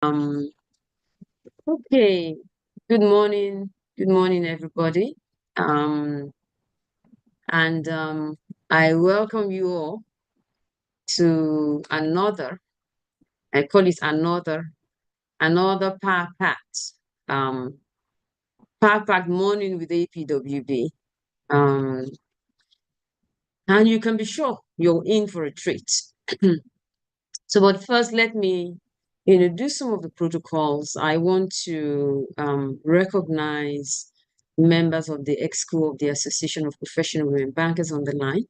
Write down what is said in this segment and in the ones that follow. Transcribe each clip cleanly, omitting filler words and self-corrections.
Um, okay. Good morning. Good morning, everybody. Um, and I welcome you all to I call it another um, Power Packed Morning with APWB. Um, and you can be sure you're in for a treat. So, but first, let me, do some of the protocols. I want to recognize members of the EXCO of the Association of Professional Women Bankers on the line.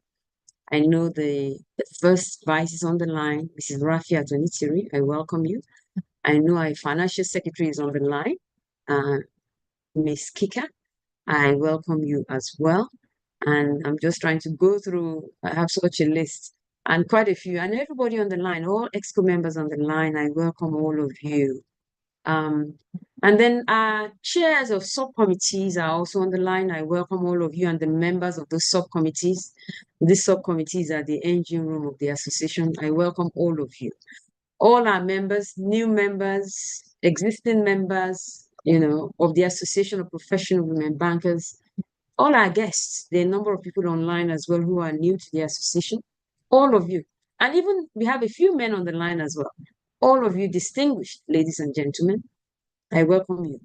I know the first vice is on the line, Mrs. Rafia Donitiri. I welcome you. I know our financial secretary is on the line, Ms. Kika. I welcome you as well. And I'm just trying to go through, I have such a list and quite a few, and everybody on the line, all EXCO members on the line, I welcome all of you. Um, and then chairs of subcommittees are also on the line. I welcome all of you and the members of those subcommittees. These subcommittees are the engine room of the association. I welcome all of you. All our members, new members, existing members, of the Association of Professional Women Bankers, all our guests, there are a number of people online as well who are new to the association, all of you. And even we have a few men on the line as well. All of you distinguished ladies and gentlemen, I welcome you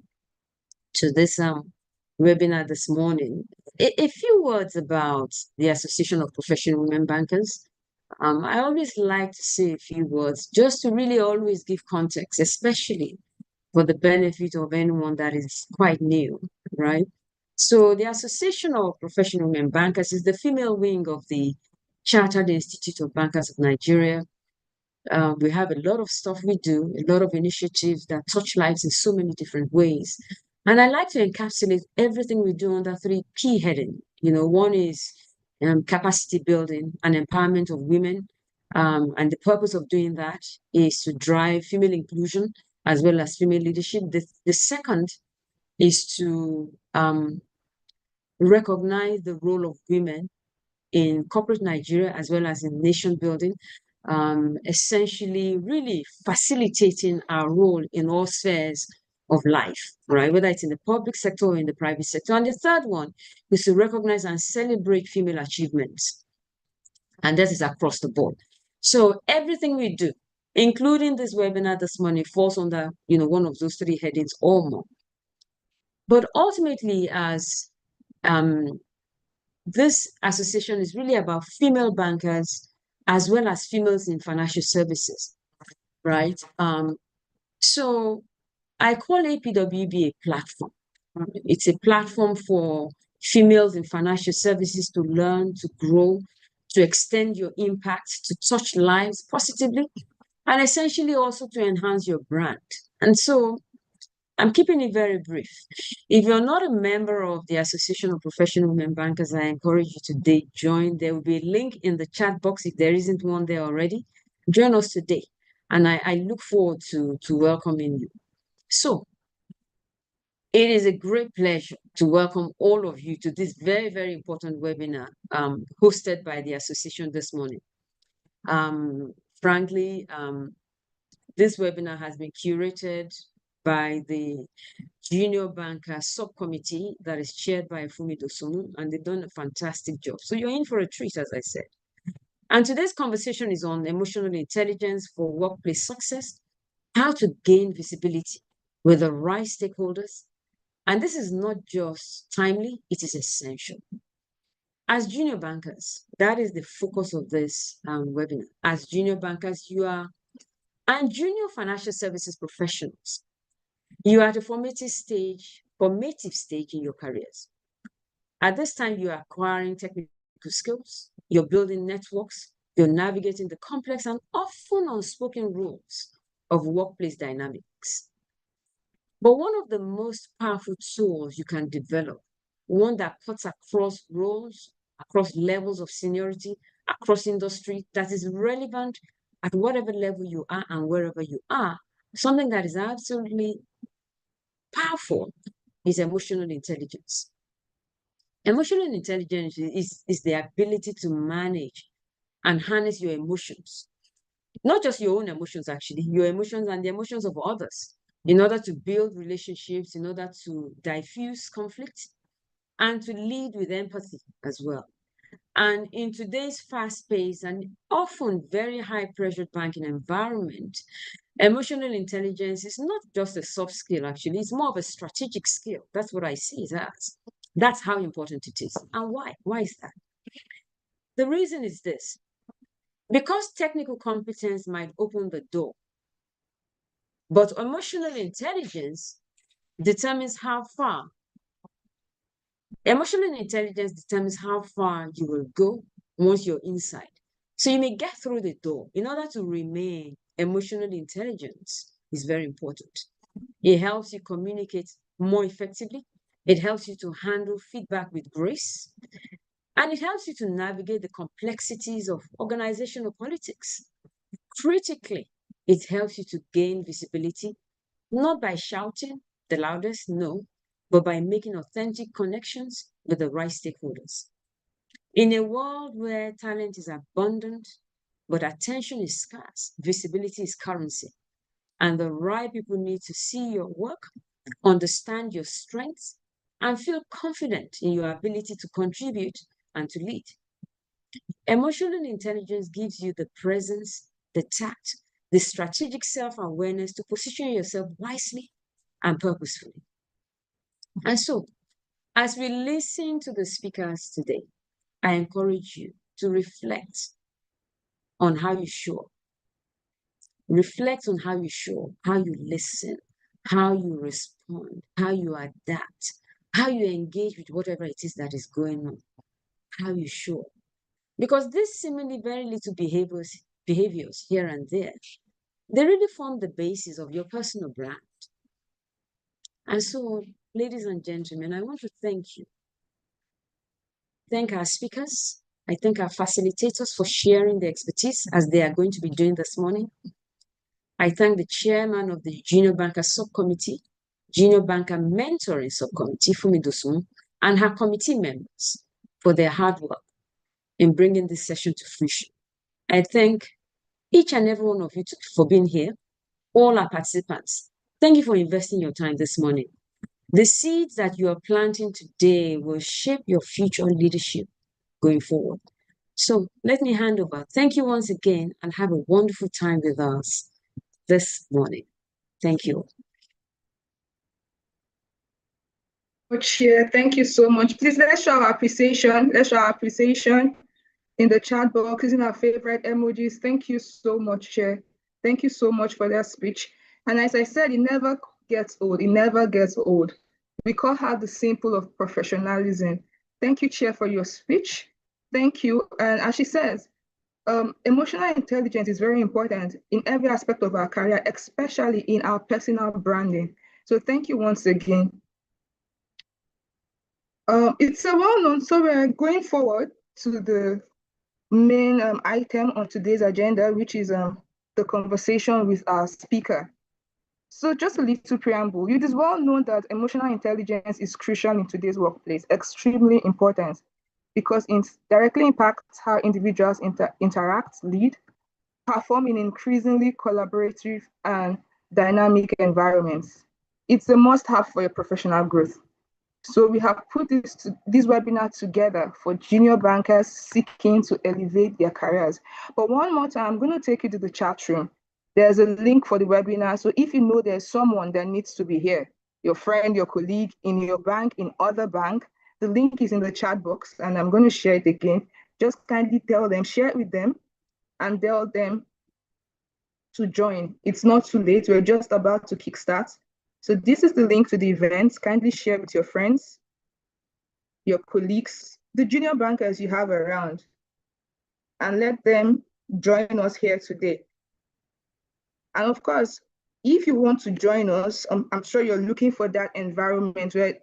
to this webinar this morning. A few words about the Association of Professional Women Bankers. I always like to say a few words just to really always give context, especially for the benefit of anyone that is quite new, right? So the Association of Professional Women Bankers is the female wing of the Chartered Institute of Bankers of Nigeria. We have a lot of stuff we do, a lot of initiatives that touch lives in so many different ways. And I like to encapsulate everything we do under three key headings. One is capacity building and empowerment of women. And the purpose of doing that is to drive female inclusion as well as female leadership. The second is to recognize the role of women in corporate Nigeria as well as in nation building, essentially really facilitating our role in all spheres of life, right? Whether it's in the public sector or in the private sector. And the third one is to recognize and celebrate female achievements. And that is across the board. So everything we do, including this webinar this morning, falls under, one of those three headings or more. But ultimately, as this association is really about female bankers as well as females in financial services, right? So I call APWB a platform. It's a platform for females in financial services to learn, to grow, to extend your impact, to touch lives positively, and essentially also to enhance your brand. And so I'm keeping it very brief. If you're not a member of the Association of Professional Women Bankers, I encourage you today, join. There will be a link in the chat box if there isn't one there already. Join us today. And I look forward to welcoming you. So it is a great pleasure to welcome all of you to this very, very important webinar hosted by the association this morning. Frankly, this webinar has been curated by the Junior Banker Subcommittee that is chaired by Fumi Dosunu, and they've done a fantastic job. So you're in for a treat, as I said. And today's conversation is on emotional intelligence for workplace success, how to gain visibility with the right stakeholders. And this is not just timely, it is essential. As junior bankers, that is the focus of this webinar. As junior bankers, and junior financial services professionals, you are at a formative stage in your careers. At this time, you're acquiring technical skills, you're building networks, you're navigating the complex and often unspoken rules of workplace dynamics. But one of the most powerful tools you can develop, one that cuts across roles, across levels of seniority, across industry, that is relevant at whatever level you are and wherever you are, something that is absolutely powerful is emotional intelligence. Emotional intelligence is the ability to manage and harness your emotions not just your own emotions, actually, your emotions and the emotions of others, in order to build relationships, in order to diffuse conflict, and to lead with empathy as well. And in today's fast-paced and often very high-pressured banking environment, emotional intelligence is not just a soft skill, actually, it's more of a strategic skill. That's what I see it as. That's how important it is. And why? Why is that? The reason is this. Because technical competence might open the door, but emotional intelligence determines how far. Emotional intelligence determines how far you will go once you're inside. So you may get through the door. In order to remain, emotional intelligence is very important. It helps you communicate more effectively. It helps you to handle feedback with grace. And it helps you to navigate the complexities of organizational politics. Critically, it helps you to gain visibility, not by shouting the loudest, no, but by making authentic connections with the right stakeholders. In a world where talent is abundant, but attention is scarce, visibility is currency, and the right people need to see your work, understand your strengths, and feel confident in your ability to contribute and to lead. Emotional intelligence gives you the presence, the tact, the strategic self-awareness to position yourself wisely and purposefully. And so, as we listen to the speakers today, I encourage you to reflect on how you show up. Reflect on how you show up, how you listen, how you respond, how you adapt, how you engage with whatever it is that is going on, how you show up. Because these seemingly very little behaviors here and there, they really form the basis of your personal brand. And so, ladies and gentlemen, I want to thank you. Thank our speakers. I thank our facilitators for sharing their expertise as they are going to be doing this morning. I thank the chairman of the Junior Banker Subcommittee, Junior Banker Mentoring Subcommittee, Fumi Dosun, and her committee members for their hard work in bringing this session to fruition. I thank each and every one of you for being here, all our participants. Thank you for investing your time this morning. The seeds that you are planting today will shape your future leadership going forward. So let me hand over. Thank you once again and have a wonderful time with us this morning. Thank you. Chair, thank you so much. Please let's show our appreciation. Let's show our appreciation in the chat box using our favorite emojis. Thank you so much, Chair. Thank you so much for that speech. And as I said, it never gets old. It never gets old. We call her the symbol of professionalism. Thank you, Chair, for your speech. Thank you. And as she says, emotional intelligence is very important in every aspect of our career, especially in our personal branding. So thank you once again. It's a well-known, so we're going forward to the main item on today's agenda, which is the conversation with our speaker. So just a little preamble. It is well known that emotional intelligence is crucial in today's workplace, extremely important, because it directly impacts how individuals interact, lead, perform in increasingly collaborative and dynamic environments. It's a must-have for your professional growth. So we have put this webinar together for junior bankers seeking to elevate their careers. But one more time, I'm going to take you to the chat room. There's a link for the webinar. So if you know there's someone that needs to be here, your friend, your colleague in your bank, in other bank, the link is in the chat box and I'm going to share it again. Just kindly tell them, share it with them and tell them to join. It's not too late. We're just about to kickstart. So this is the link to the event. Kindly share with your friends, your colleagues, the junior bankers you have around, and let them join us here today. And of course, if you want to join us, I'm sure you're looking for that environment where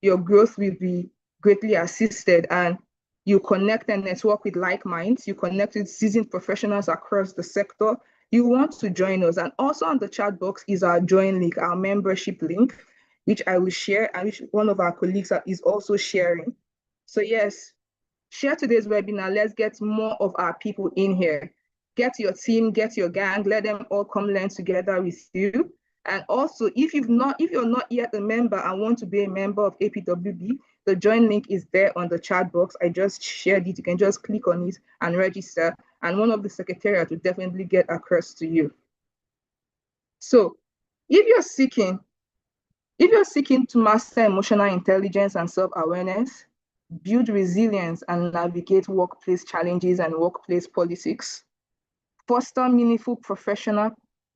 your growth will be greatly assisted and you connect and network with like minds, you connect with seasoned professionals across the sector. You want to join us. And also on the chat box is our join link, our membership link, which I will share and which one of our colleagues is also sharing. So yes, share today's webinar. Let's get more of our people in here. get your team, get your gang, let them all come learn together with you. And also, if you're not yet a member and want to be a member of APWB, the join link is there on the chat box. I just shared it. You can just click on it and register, and one of the secretariat will definitely get across to you. So if you're seeking to master emotional intelligence and self-awareness, build resilience and navigate workplace challenges and workplace politics, foster meaningful professional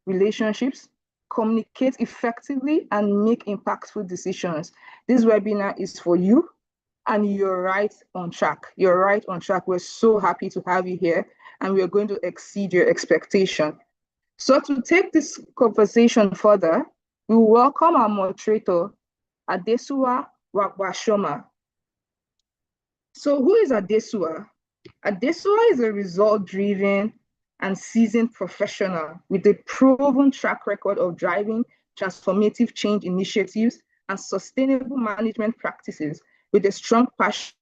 relationships, communicate effectively, and make impactful decisions, this webinar is for you, and you're right on track. You're right on track. We're so happy to have you here, and we're going to exceed your expectation. So to take this conversation further, we welcome our moderator, Adesua Wakwashoma. So who is Adesua? Adesua is a result-driven and seasoned professional with a proven track record of driving transformative change initiatives and sustainable management practices with a strong passion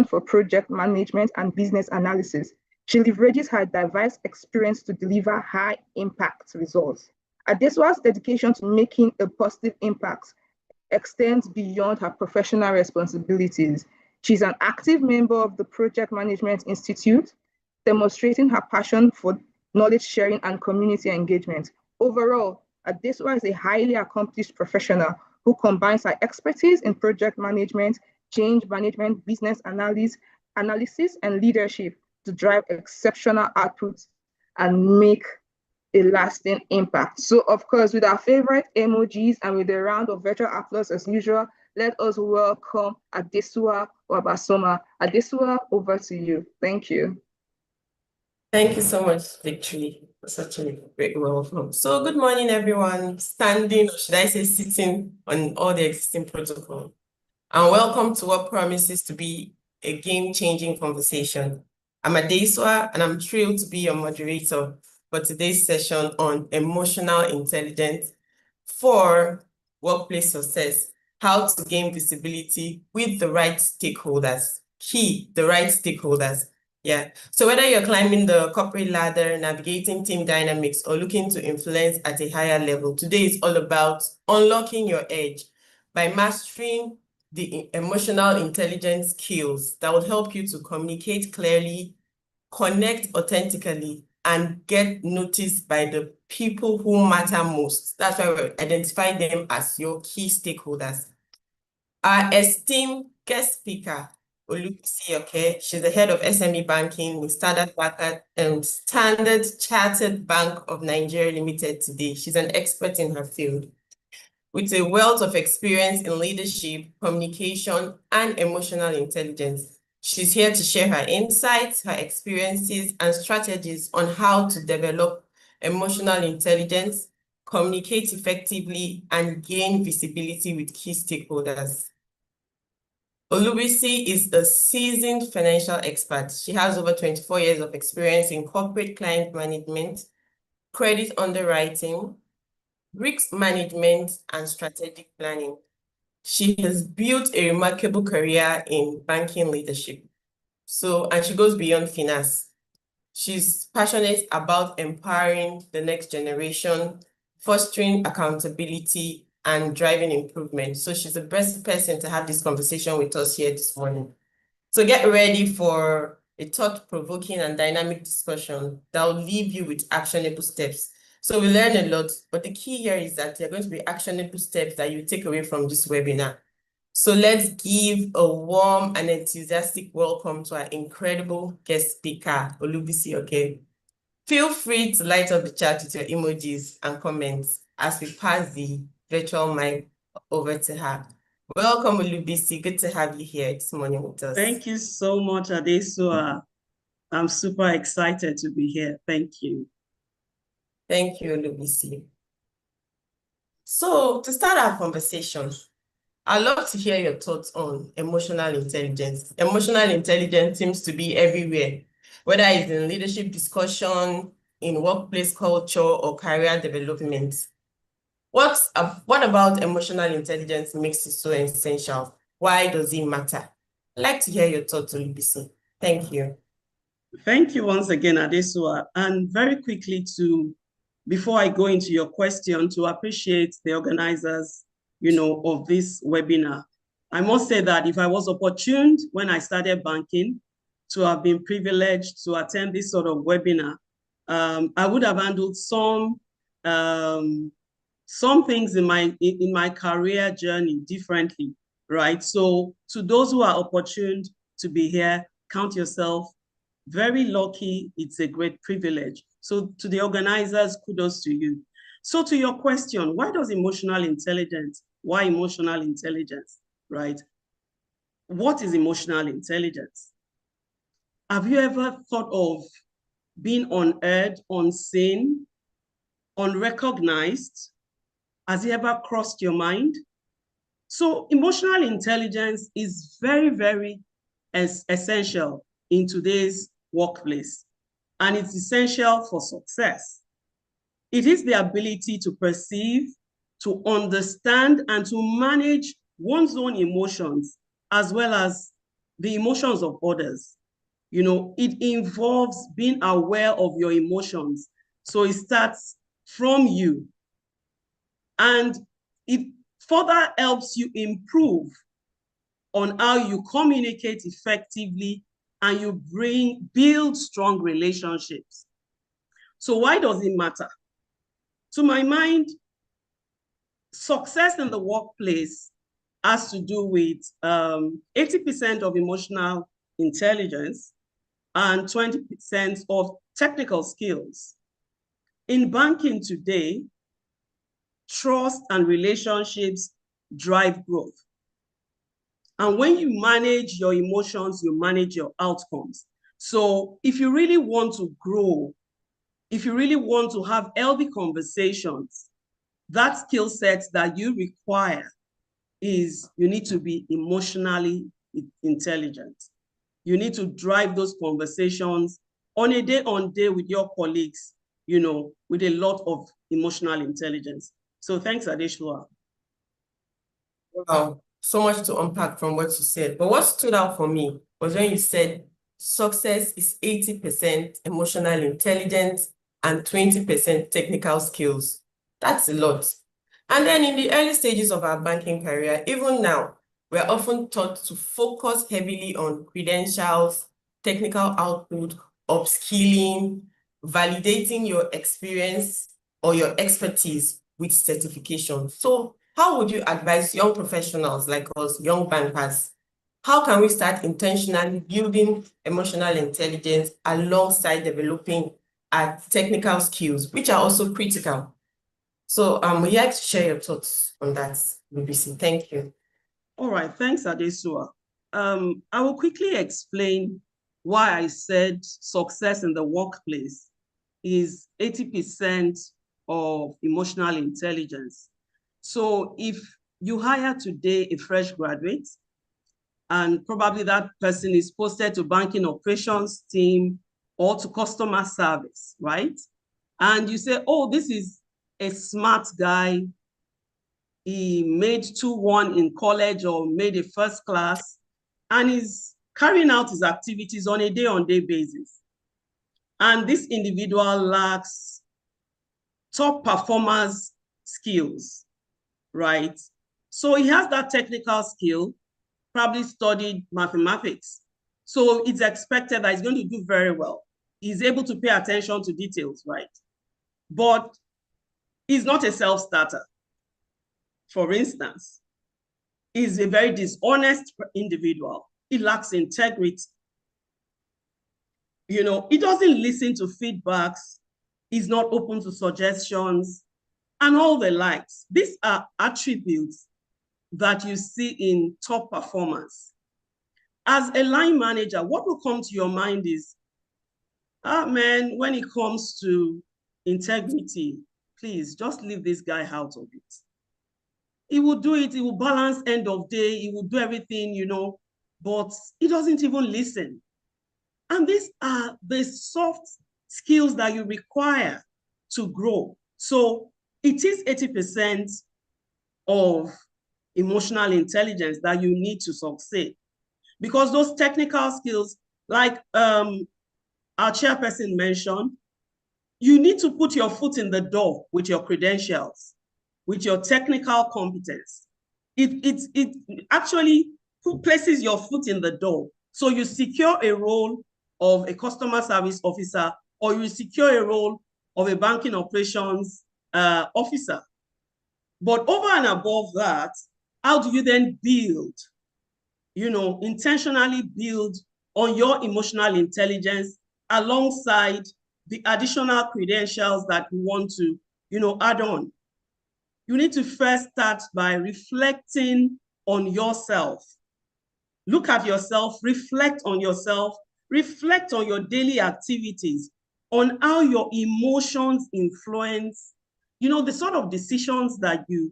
for project management and business analysis. She leverages her diverse experience to deliver high impact results. Adesua's dedication to making a positive impact extends beyond her professional responsibilities. She's an active member of the Project Management Institute, demonstrating her passion for knowledge sharing and community engagement. Overall, Adesua is a highly accomplished professional who combines her expertise in project management, change management, business analysis, and leadership to drive exceptional outputs and make a lasting impact. So, of course, with our favorite emojis and with a round of virtual applause as usual, let us welcome Adesua Wabasoma. Adesua, over to you. Thank you. Thank you so much, Victory, for such a great welcome. So, good morning, everyone, standing, or should I say sitting, on all the existing protocol. And welcome to what promises to be a game-changing conversation. I'm Adesua, and I'm thrilled to be your moderator for today's session on emotional intelligence for workplace success, how to gain visibility with the right stakeholders. The right stakeholders. Yeah. So whether you're climbing the corporate ladder, navigating team dynamics, or looking to influence at a higher level, today is all about unlocking your edge by mastering the emotional intelligence skills that will help you to communicate clearly, connect authentically, and get noticed by the people who matter most. That's why we identify them as your key stakeholders. Our esteemed guest speaker, Olubisi Oke, she's the head of SME banking with Standard Chartered Bank of Nigeria Limited today. She's an expert in her field with a wealth of experience in leadership, communication, and emotional intelligence. She's here to share her insights, her experiences, and strategies on how to develop emotional intelligence, communicate effectively, and gain visibility with key stakeholders. Olubisi is a seasoned financial expert. She has over 24 years of experience in corporate client management, credit underwriting, risk management, and strategic planning. She has built a remarkable career in banking leadership. And she goes beyond finance. She's passionate about empowering the next generation, fostering accountability, and driving improvement. So she's the best person to have this conversation with us here this morning. So get ready for a thought-provoking and dynamic discussion that will leave you with actionable steps. So we learn a lot, but the key here is that there are going to be actionable steps that you take away from this webinar. So let's give a warm and enthusiastic welcome to our incredible guest speaker, Olubisi Oke. Feel free to light up the chat with your emojis and comments as we pass the virtual mic over to her. Welcome, Olubisi. Good to have you here this morning with us. Thank you so much, Adesua. I'm super excited to be here. Thank you. Thank you, Olubisi. So to start our conversation, I'd love to hear your thoughts on emotional intelligence. Emotional intelligence seems to be everywhere, whether it's in leadership discussion, in workplace culture, or career development. What about emotional intelligence makes it so essential? Why does it matter? I'd like to hear your thoughts, Olubisi. Thank you. Thank you once again, Adesua. And very quickly before I go into your question, to appreciate the organizers, of this webinar. I must say that if I was opportuned when I started banking to have been privileged to attend this sort of webinar, I would have handled some things in my career journey differently, right? So to those who are opportuned to be here, count yourself very lucky. It's a great privilege. So to the organizers, kudos to you. So to your question, why emotional intelligence, right? What is emotional intelligence? Have you ever thought of being unheard, unseen, unrecognized? Has it ever crossed your mind? So emotional intelligence is very, very essential in today's workplace, and it's essential for success. It is the ability to perceive, to understand, and to manage one's own emotions, as well as the emotions of others. It involves being aware of your emotions. So it starts from you. And it further helps you improve on how you communicate effectively and you build strong relationships. So why does it matter? To my mind, success in the workplace has to do with 80% of emotional intelligence and 20% of technical skills. In banking today, trust and relationships drive growth. And when you manage your emotions, you manage your outcomes. So if you really want to grow, if you really want to have healthy conversations, that skill set that you require is you need to be emotionally intelligent. You need to drive those conversations on a day with your colleagues, with a lot of emotional intelligence. So thanks, Adesua. Wow, so much to unpack from what you said. But what stood out for me was when you said success is 80% emotional intelligence and 20% technical skills. That's a lot. And then in the early stages of our banking career, even now, we're often taught to focus heavily on credentials, technical output, upskilling, validating your experience or your expertise with certification. So how would you advise young professionals like us, young bankers? How can we start intentionally building emotional intelligence alongside developing our technical skills, which are also critical? So we'd like to share your thoughts on that, BBC. Thank you. All right, thanks, Adesua. I will quickly explain why I said success in the workplace is 80% of emotional intelligence. So if you hire today a fresh graduate, and probably that person is posted to banking operations team or to customer service, right? And you say, oh, this is a smart guy. He made 2-1 in college or made a first class, and is carrying out his activities on a day-on-day basis. And this individual lacks top performance skills, right? So he has that technical skill, probably studied mathematics. So it's expected that he's going to do very well. He's able to pay attention to details, right? But he's not a self-starter. For instance, he's a very dishonest individual. He lacks integrity. He doesn't listen to feedbacks. He's not open to suggestions and all the likes. These are attributes that you see in top performance. As a line manager, what will come to your mind is, man, when it comes to integrity, please just leave this guy out of it. He will do it, he will balance end of day, he will do everything, but he doesn't even listen. And these are the soft skills that you require to grow. So it is 80% of emotional intelligence that you need to succeed. Because those technical skills, like our chairperson mentioned, you need to put your foot in the door with your credentials, with your technical competence. It actually places your foot in the door. So you secure a role of a customer service officer, or you secure a role of a banking operations officer. But over and above that, how do you then build, intentionally build on your emotional intelligence alongside the additional credentials that you want to, add on? You need to first start by reflecting on yourself. Look at yourself, reflect on yourself, reflect on your daily activities, on how your emotions influence, the sort of decisions that you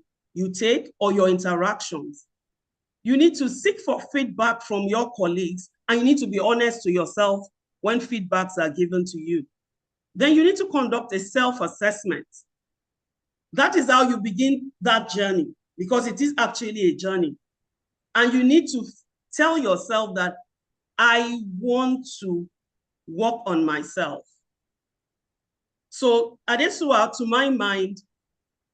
take or your interactions. You need to seek for feedback from your colleagues, and you need to be honest to yourself when feedbacks are given to you. Then you need to conduct a self-assessment. That is how you begin that journey, because it is actually a journey. And you need to tell yourself that I want to work on myself. So Adesua, to my mind,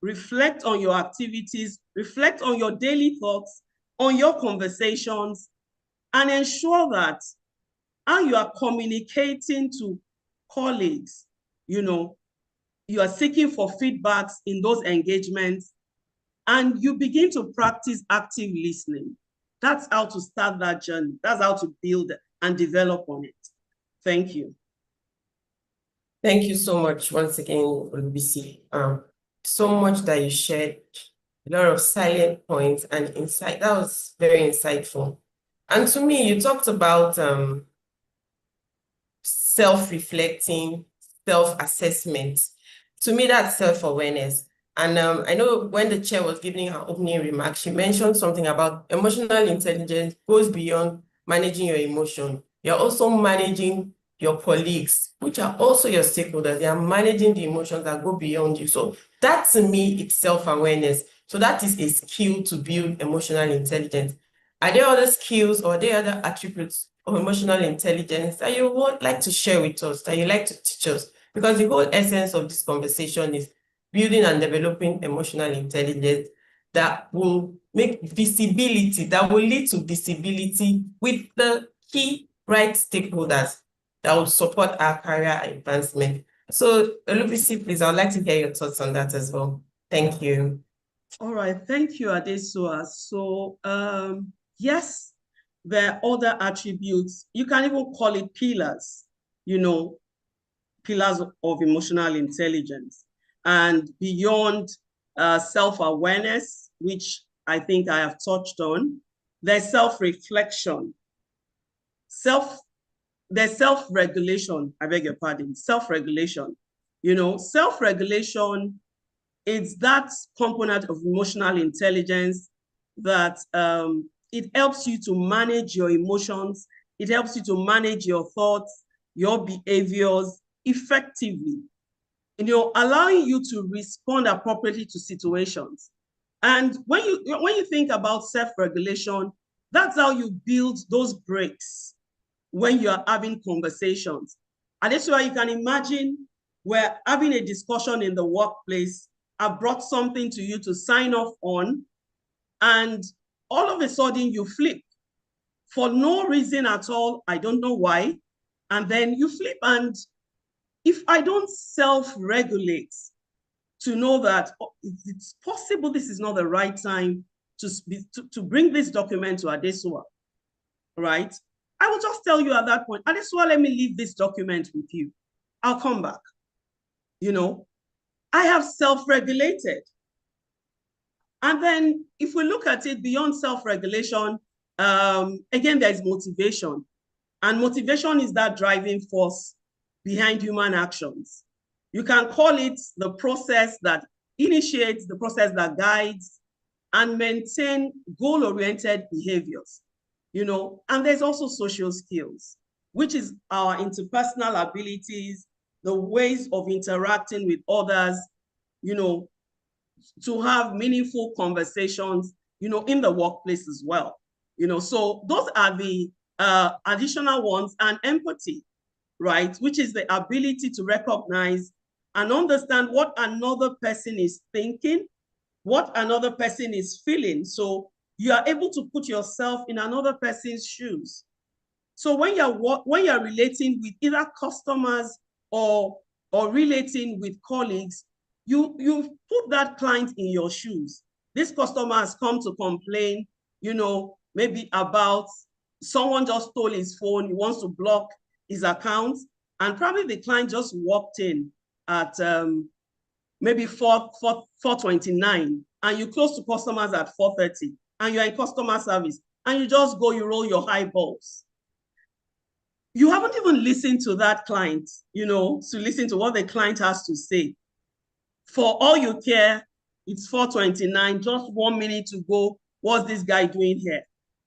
reflect on your activities, reflect on your daily thoughts, on your conversations, and ensure that how you are communicating to colleagues, you are seeking for feedbacks in those engagements, and you begin to practice active listening. That's how to start that journey. That's how to build and develop on it. Thank you. Thank you so much once again, Olubisi. So much that you shared, a lot of salient points and insight. That was very insightful. And to me, you talked about self-reflecting, self-assessment. To me, that's self-awareness. And I know when the chair was giving her opening remarks, she mentioned something about emotional intelligence goes beyond managing your emotion. You're also managing your colleagues, which are also your stakeholders. They are managing the emotions that go beyond you. So that, to me, it's self-awareness. So that is a skill to build emotional intelligence. Are there other skills or are there other attributes of emotional intelligence that you would like to share with us, that you like to teach us? Because the whole essence of this conversation is building and developing emotional intelligence that will make visibility, that will lead to visibility with the key right stakeholders that will support our career advancement. So, Olubisi, please, I would like to hear your thoughts on that as well. Thank you. All right, thank you, Adesua. So, yes, there are other attributes. You can even call it pillars, pillars of emotional intelligence. And beyond self-awareness, which I think I have touched on, there's self-reflection, there's self-regulation, I beg your pardon, self-regulation. Self-regulation, it's that component of emotional intelligence that it helps you to manage your emotions. It helps you to manage your thoughts, your behaviors effectively, allowing you to respond appropriately to situations. And when you think about self-regulation, that's how you build those breaks when you are having conversations. And that's why you can imagine we're having a discussion in the workplace. I brought something to you to sign off on, and all of a sudden you flip for no reason at all. I don't know why. And then you flip, and if I don't self-regulate to know that it's possible this is not the right time to bring this document to Adesua, right? I will just tell you at that point, Adesua, let me leave this document with you. I'll come back. I have self-regulated. And then if we look at it beyond self-regulation, again, there's motivation. And motivation is that driving force behind human actions. You can call it the process that initiates, the process that guides and maintain goal-oriented behaviors, and there's also social skills, which is our interpersonal abilities, the ways of interacting with others, to have meaningful conversations, in the workplace as well. So those are the additional ones, and empathy. right? Which is the ability to recognize and understand what another person is thinking, what another person is feeling. So you are able to put yourself in another person's shoes. So when you're relating with either customers or relating with colleagues, you put that client in your shoes. This customer has come to complain, maybe about someone just stole his phone, he wants to block his account, and probably the client just walked in at maybe 4:29, and you close to customers at 4:30, and you're in customer service, and you just go, you roll your eyeballs. You haven't even listened to that client, to listen to what the client has to say. For all you care, it's 4:29, just 1 minute to go. What's this guy doing here,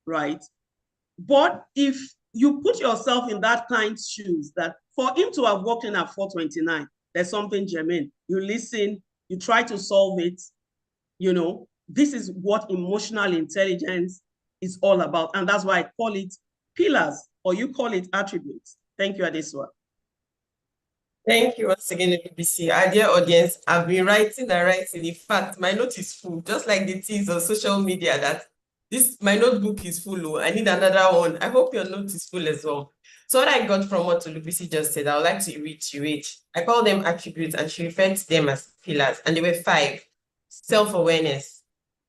right? But if you put yourself in that client's shoes, that for him to have walked in at 4:29, there's something germane. You listen, you try to solve it. This is what emotional intelligence is all about. And that's why I call it pillars, or you call it attributes. Thank you, Adesua. Thank you once again, BBC. Our dear audience, I've been writing and writing. In fact, my note is full, just like the tease on social media that my notebook is full. I need another one. I hope your note is full as well. So what I got from what Olubisi just said, I would like to reiterate. I call them attributes, and she referred to them as pillars, and there were 5. Self-awareness.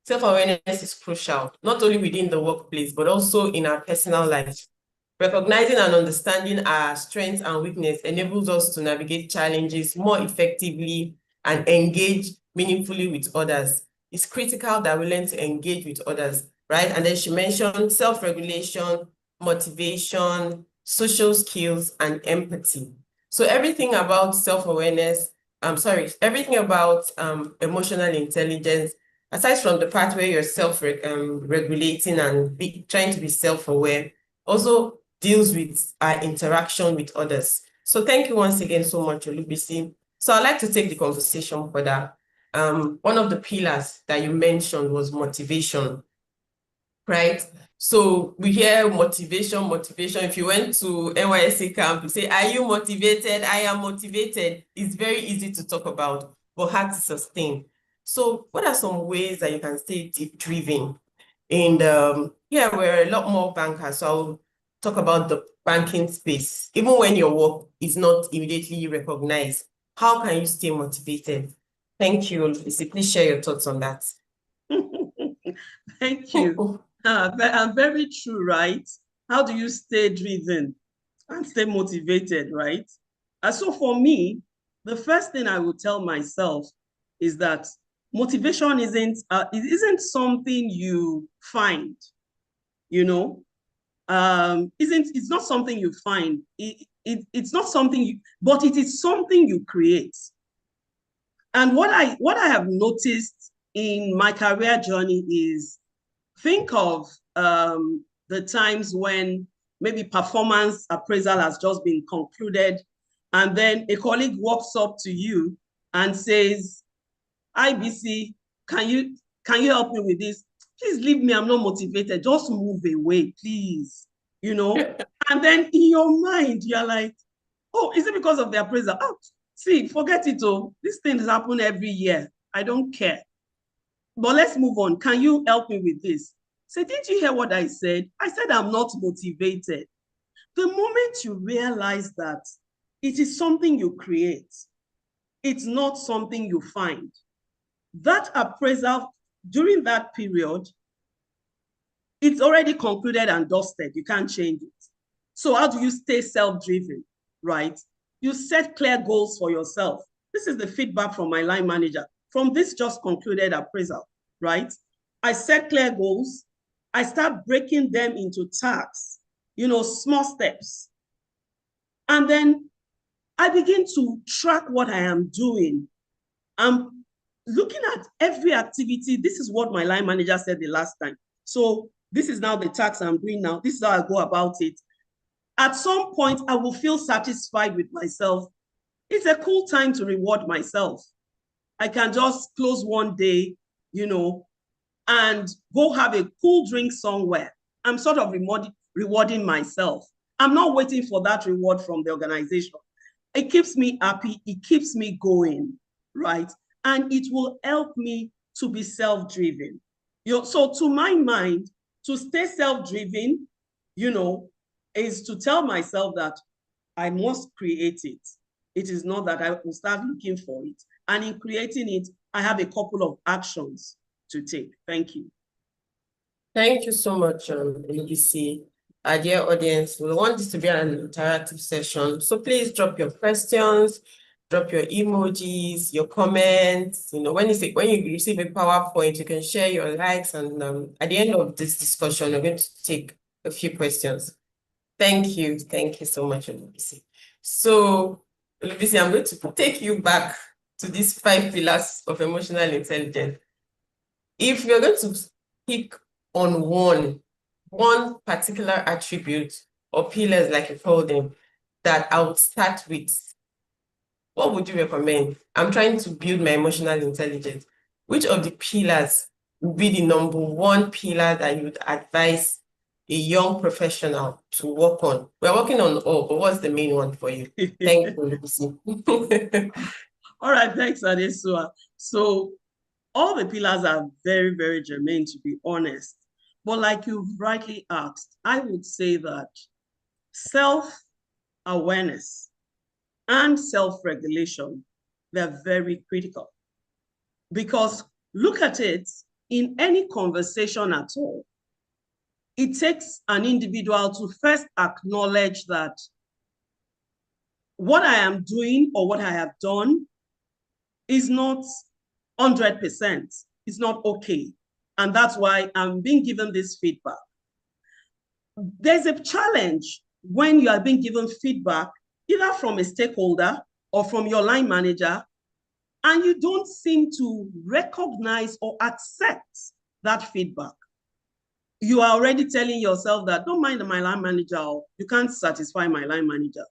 Self-awareness is crucial, not only within the workplace, but also in our personal life. Recognizing and understanding our strengths and weakness enables us to navigate challenges more effectively and engage meaningfully with others. It's critical that we learn to engage with others, right? And then she mentioned self-regulation, motivation, social skills, and empathy. So everything about self-awareness, everything about emotional intelligence, aside from the part where you're self-regulating and trying to be self-aware, also deals with our interaction with others. So thank you once again so much, Olubisi. So I'd like to take the conversation further. One of the pillars that you mentioned was motivation, right? So we hear motivation. If you went to NYSC camp, you say, are you motivated? I am motivated. It's very easy to talk about, but hard to sustain. So what are some ways that you can stay driven? And we're a lot more bankers, so I'll talk about the banking space. Even when your work is not immediately recognized, how can you stay motivated? Thank you, Olubisi. Please share your thoughts on that. Thank you. And very true, right? How do you stay driven and stay motivated, right? So for me, the first thing I would tell myself is that motivation isn't something you find, it's not something you find. It's not something but it is something you create. And what I have noticed in my career journey is, think of the times when maybe performance appraisal has just been concluded, and then a colleague walks up to you and says, IBC, can you help me with this? Please leave me, I'm not motivated. Just move away, please. And then in your mind, you're like, oh, is it because of the appraisal? Oh, see, forget it. Oh, these things happen every year. I don't care. But let's move on. Can you help me with this? So didn't you hear what I said? I said I'm not motivated. The moment you realize that it is something you create, it's not something you find. That appraisal during that period, it's already concluded and dusted. You can't change it. So how do you stay self-driven, right? You set clear goals for yourself. This is the feedback from my line manager from this just concluded appraisal, right? I set clear goals. I start breaking them into tasks, small steps. And then I begin to track what I am doing. I'm looking at every activity. This is what my line manager said the last time. So this is now the task I'm doing now. This is how I go about it. At some point, I will feel satisfied with myself. It's a cool time to reward myself. I can just close one day, and go have a cool drink somewhere. I'm sort of rewarding myself. I'm not waiting for that reward from the organization. It keeps me happy. It keeps me going, right? And it will help me to be self-driven. So to my mind, to stay self-driven, is to tell myself that I must create it. It is not that I will start looking for it. And in creating it, I have a couple of actions to take. Thank you. Thank you so much, LBC. Our dear audience, we want this to be an interactive session. So please drop your questions, drop your emojis, your comments. When you receive a PowerPoint, you can share your likes. And at the end of this discussion, we're going to take a few questions. Thank you. Thank you so much, LBC. So, LBC, I'm going to take you back to these 5 pillars of emotional intelligence. If you're going to pick on one particular attribute or pillars, like you call them, that I would start with, what would you recommend? I'm trying to build my emotional intelligence. Which of the pillars would be the number 1 pillar that you would advise a young professional to work on? We're working on all, but what's the main one for you? Thank you, Lucy. All right, thanks, Adesua. So all the pillars are very, very germane, to be honest. But like you've rightly asked, I would say that self-awareness and self-regulation, they're very critical. Because look at it, in any conversation at all, it takes an individual to first acknowledge that what I am doing or what I have done is not 100%. It's not okay. And that's why I'm being given this feedback. There's a challenge when you are being given feedback, either from a stakeholder or from your line manager, and you don't seem to recognize or accept that feedback. You are already telling yourself that, don't mind my line manager, or you can't satisfy my line manager,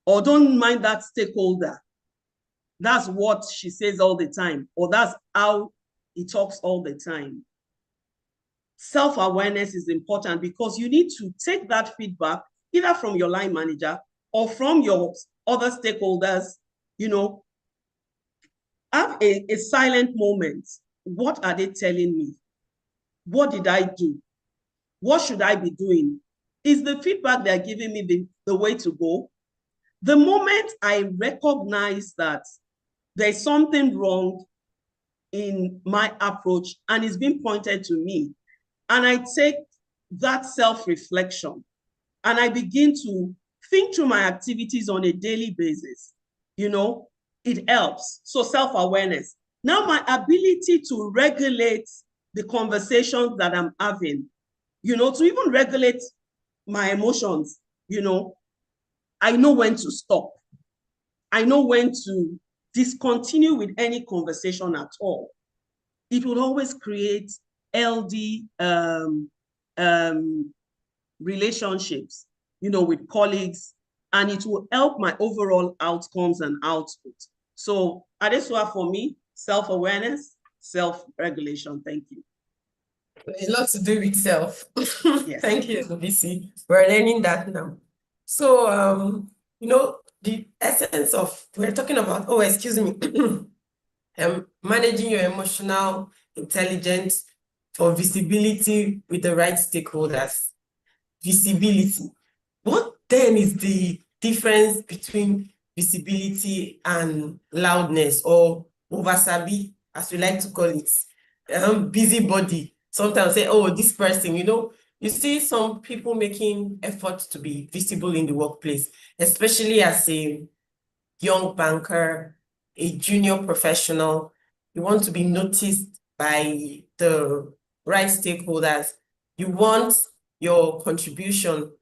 or don't mind that stakeholder. That's what she says all the time, or that's how he talks all the time. Self-awareness is important because you need to take that feedback either from your line manager or from your other stakeholders, have a silent moment. What are they telling me? What did I do? What should I be doing? Is the feedback they're giving me the way to go? The moment I recognize that there's something wrong in my approach and it's being pointed to me, and I take that self-reflection and I begin to think through my activities on a daily basis, it helps. So self-awareness. Now my ability to regulate the conversations that I'm having, to even regulate my emotions, I know when to stop. I know when to discontinue with any conversation at all. It will always create healthy relationships, with colleagues, and it will help my overall outcomes and output. So Adesua, for me, self-awareness, self-regulation. Thank you. A lot to do with self. Yes. Thank you, LBC. We're learning that now. So, the essence of, we're talking about, managing your emotional intelligence for visibility with the right stakeholders. Visibility. What then is the difference between visibility and loudness, or oversabi, as we like to call it? Busybody. Sometimes say, oh, this person, you see some people making efforts to be visible in the workplace, especially as a young banker, a junior professional. You want to be noticed by the right stakeholders. You want your contribution,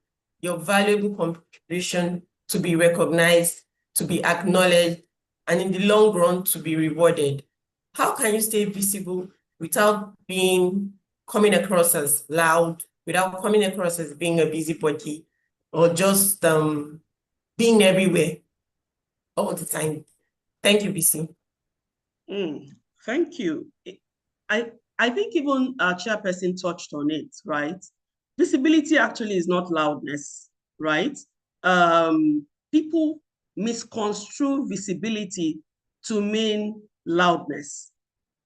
your valuable contribution, to be recognized, to be acknowledged, and in the long run, to be rewarded. How can you stay visible without coming across as loud, without coming across as being a busybody, or just being everywhere all the time? Thank you, BC. Thank you. I think even our chairperson touched on it, right? Visibility actually is not loudness, right? People misconstrue visibility to mean loudness.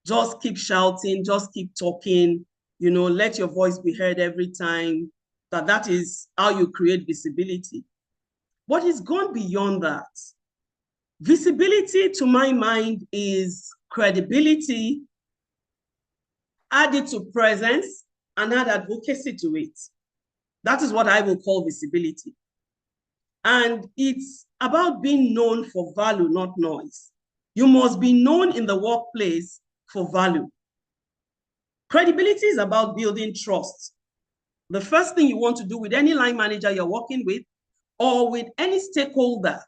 Just keep shouting, just keep talking, you know, let your voice be heard every time. That is how you create visibility. But it's gone beyond that. Visibility, to my mind, is credibility added to presence and add advocacy to it. That is what I will call visibility. And it's about being known for value, not noise. You must be known in the workplace for value. Credibility is about building trust. The first thing you want to do with any line manager you're working with, or with any stakeholder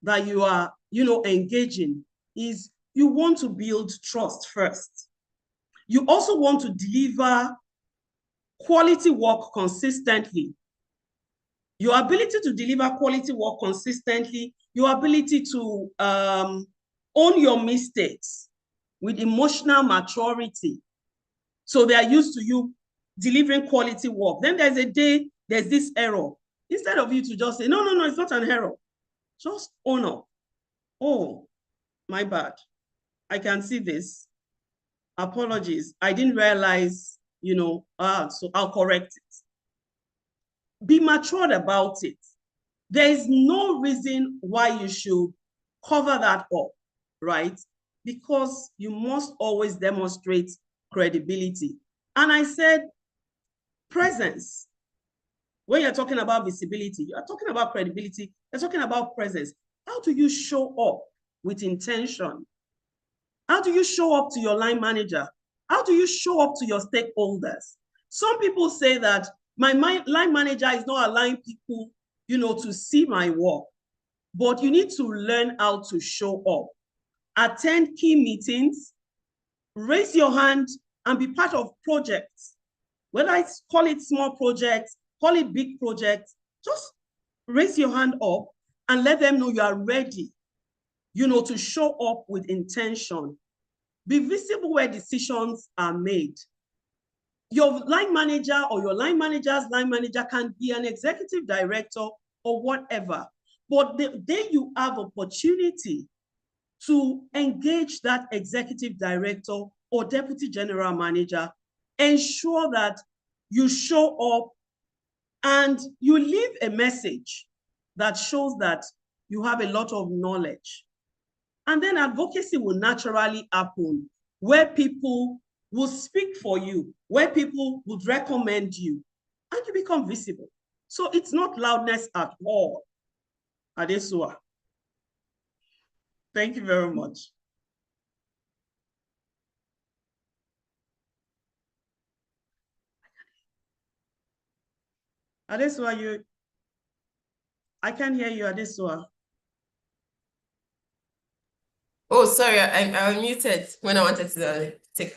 that you are, you know, engaging, is you want to build trust first. You also want to deliver quality work consistently. Your ability to deliver quality work consistently, your ability to own your mistakes with emotional maturity. So they are used to you delivering quality work. Then there's a day, there's this error. Instead of you to just say, no, it's not an error. Just own up. Oh, my bad. I can see this. Apologies. I didn't realize, you know, so I'll correct it. Be matured about it. There is no reason why you should cover that up, right? Because you must always demonstrate credibility. And I said presence. When you're talking about visibility, you're talking about credibility, you're talking about presence. How do you show up with intention? How do you show up to your line manager? How do you show up to your stakeholders? Some people say that my line manager is not allowing people, you know, to see my work, but you need to learn how to show up. Attend key meetings, raise your hand and be part of projects. Whether I call it small projects, call it big projects, just raise your hand up and let them know you are ready, you know, to show up with intention. Be visible where decisions are made. Your line manager or your line manager's line manager can be an executive director or whatever, but the day you have opportunity to engage that executive director or deputy general manager, ensure that you show up and you leave a message that shows that you have a lot of knowledge. And then advocacy will naturally happen, where people will speak for you, where people would recommend you, and you become visible. So it's not loudness at all. Adesua. Thank you very much. Adesua, I can't hear you, Adesua. Oh, sorry, I muted when I wanted to take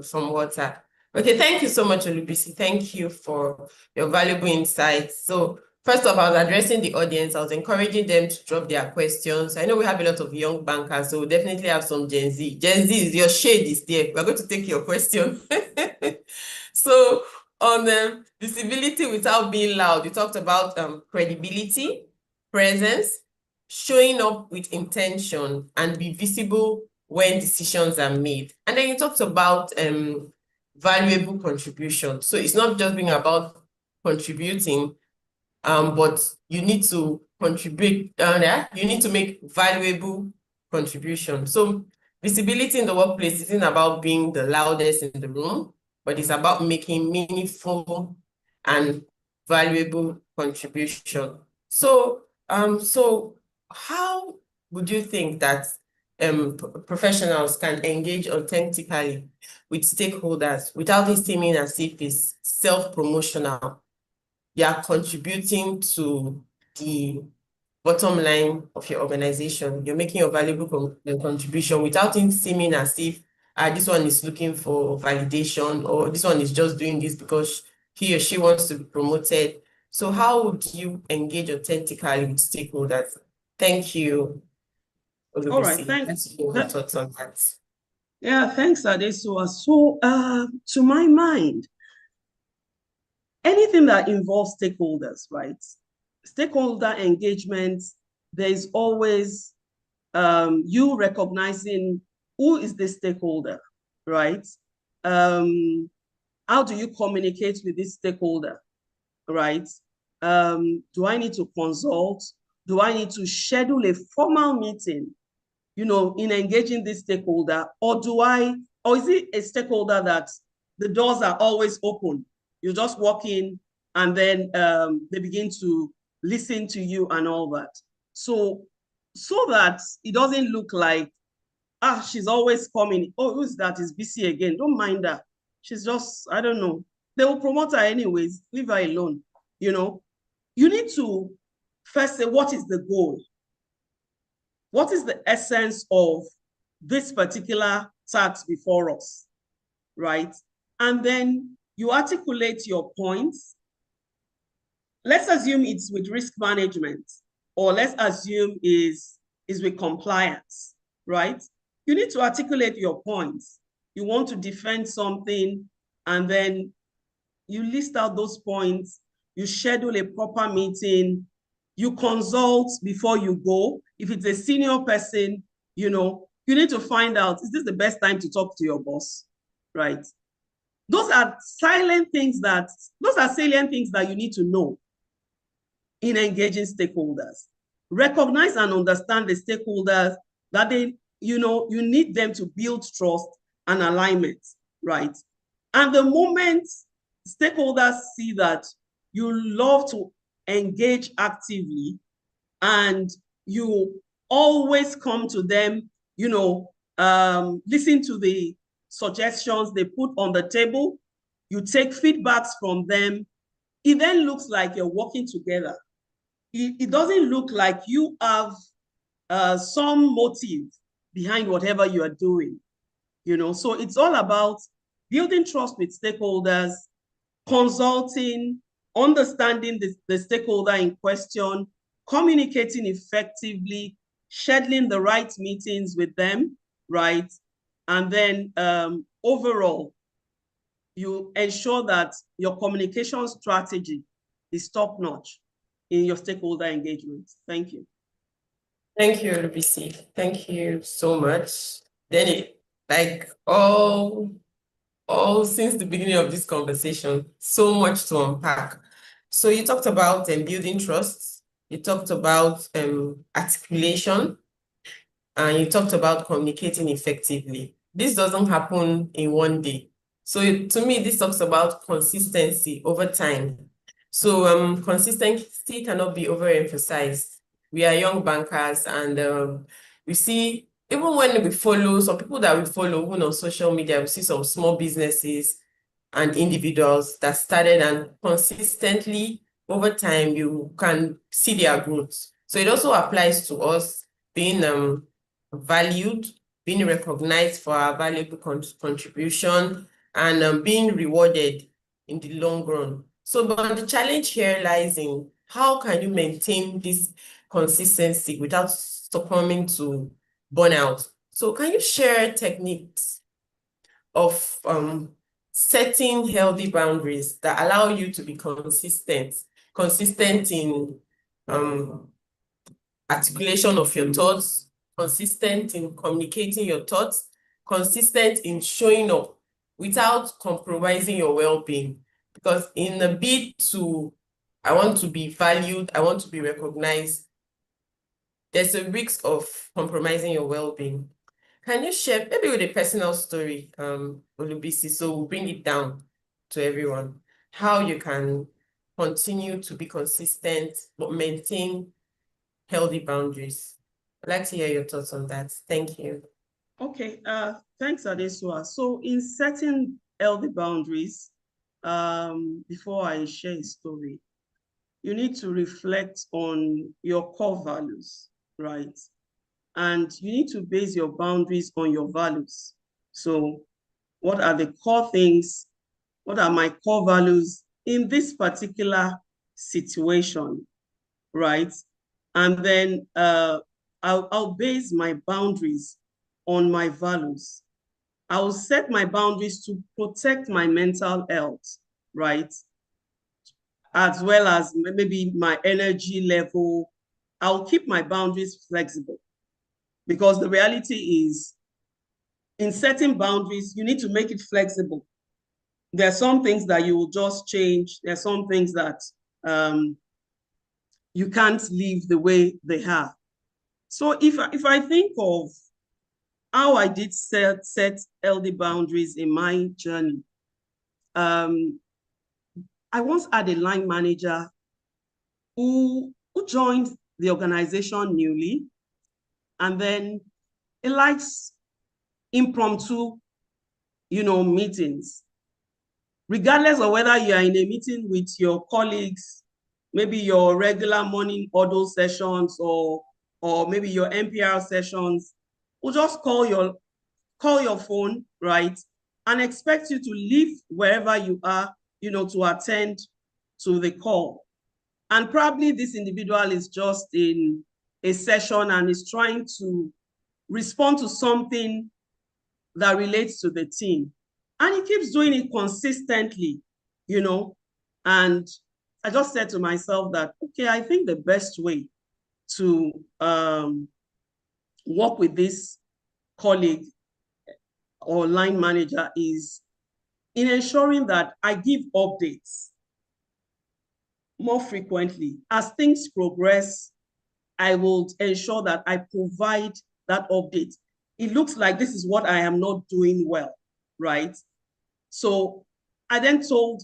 some water. Okay, thank you so much, Olubisi. Thank you for your valuable insights. So first off, I was addressing the audience. I was encouraging them to drop their questions. I know we have a lot of young bankers, so we'll definitely have some Gen Z. Gen Z, your shade is there. We're going to take your question. So on visibility without being loud, you talked about credibility, presence, showing up with intention, and be visible when decisions are made. And then you talked about valuable contribution. So it's not just being about contributing, but you need to contribute, you need to make valuable contribution. So visibility in the workplace isn't about being the loudest in the room, but it's about making meaningful and valuable contribution. So, how would you think that professionals can engage authentically with stakeholders without it seeming as if it's self-promotional? They are contributing to the bottom line of your organization. You're making a valuable contribution without it seeming as if this one is looking for validation, or this one is just doing this because he or she wants to be promoted. So how would you engage authentically with stakeholders? Thank you, Olubisi. All right, thanks. Your thoughts on that. Yeah, thanks, Adesua. So to my mind, anything that involves stakeholders, right? stakeholder engagement, there is always you recognizing who is the stakeholder, right? How do you communicate with this stakeholder, right? Do I need to consult? Do I need to schedule a formal meeting, in engaging this stakeholder? Or is it a stakeholder that the doors are always open? You just walk in and then they begin to listen to you and all that. So that it doesn't look like, she's always coming. Oh, who's that? Is busy again. Don't mind her. She's just, I don't know. They will promote her anyways. Leave her alone. You need to first say, what is the goal? What is the essence of this particular task before us, right? And then you articulate your points. Let's assume it's with risk management, or let's assume is with compliance, right? You need to articulate your points. You want to defend something, and then you list out those points, you schedule a proper meeting, you consult before you go. If it's a senior person, you need to find out, is this the best time to talk to your boss, right? Those are salient things that you need to know in engaging stakeholders. Recognize and understand the stakeholders, that you need them to build trust and alignment, right? And the moment stakeholders see that you love to engage actively and you always come to them, listen to the suggestions they put on the table, you take feedbacks from them, it then looks like you're working together. It doesn't look like you have some motive behind whatever you are doing, So it's all about building trust with stakeholders, consulting, understanding the stakeholder in question, communicating effectively, scheduling the right meetings with them, right? And then overall, you ensure that your communication strategy is top-notch in your stakeholder engagement. Thank you. Thank you, Olubisi. Thank you so much. Then all since the beginning of this conversation, so much to unpack. So you talked about building trust, you talked about articulation, and you talked about communicating effectively. This doesn't happen in one day. So to me, this talks about consistency over time. So consistency cannot be overemphasized. We are young bankers, and we see, even when we follow some people that we follow, even on social media, we see some small businesses and individuals that started, and consistently over time, you can see their growth. So it also applies to us being valued, being recognized for our valuable contribution, and being rewarded in the long run. So, but the challenge here lies in how can you maintain this consistency without succumbing to burnout? So can you share techniques of setting healthy boundaries that allow you to be consistent in articulation of your thoughts, consistent in communicating your thoughts, consistent in showing up without compromising your well-being? Because in a bid I want to be valued, I want to be recognized, there's a risk of compromising your well-being. Can you share, maybe with a personal story, Olubisi, so we'll bring it down to everyone, how you can continue to be consistent but maintain healthy boundaries? I'd like to hear your thoughts on that. Thank you. Okay, thanks, Adesua. So in setting healthy boundaries, before I share a story, you need to reflect on your core values, right? And you need to base your boundaries on your values. So what are the core things? What are my core values in this particular situation, right? And then I'll base my boundaries on my values. I will set my boundaries to protect my mental health, right? as well as maybe my energy level, I'll keep my boundaries flexible, because the reality is, in setting boundaries, you need to make it flexible. There are some things that you will just change. There are some things that you can't leave the way they are. So if I think of how I did set healthy boundaries in my journey, I once had a line manager who joined the organization newly, and then he likes impromptu, meetings. Regardless of whether you are in a meeting with your colleagues, maybe your regular morning huddle sessions, or maybe your NPR sessions, we'll just call your phone, right, and expect you to leave wherever you are, to attend to the call. And probably this individual is just in a session and is trying to respond to something that relates to the team. And he keeps doing it consistently, and I just said to myself that, okay, I think the best way to work with this colleague or line manager is in ensuring that I give updates more frequently. As things progress, I will ensure that I provide that update. It looks like this is what I am not doing well, right? So I then told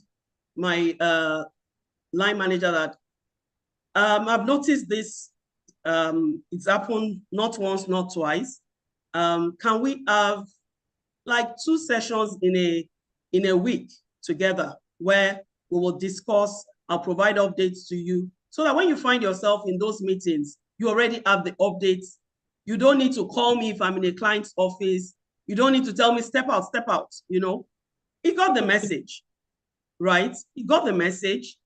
my line manager that I've noticed this, it's happened not once, not twice. Can we have like 2 sessions in a week together where we will discuss, I'll provide updates to you, so that when you find yourself in those meetings, you already have the updates. You don't need to call me if I'm in a client's office. You don't need to tell me, step out, He got the message, right? He got the message,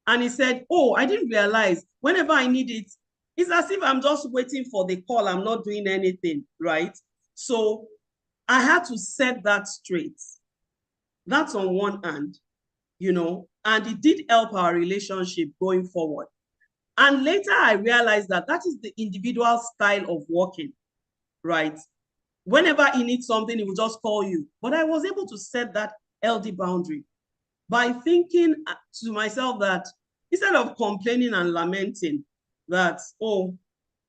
and he said, oh, I didn't realize whenever I need it, it's as if I'm just waiting for the call. I'm not doing anything, right? So I had to set that straight. That's on one hand, and it did help our relationship going forward. And later I realized that is the individual style of working, right? Whenever he needs something, he will just call you. But I was able to set that healthy boundary by thinking to myself that instead of complaining and lamenting that, oh,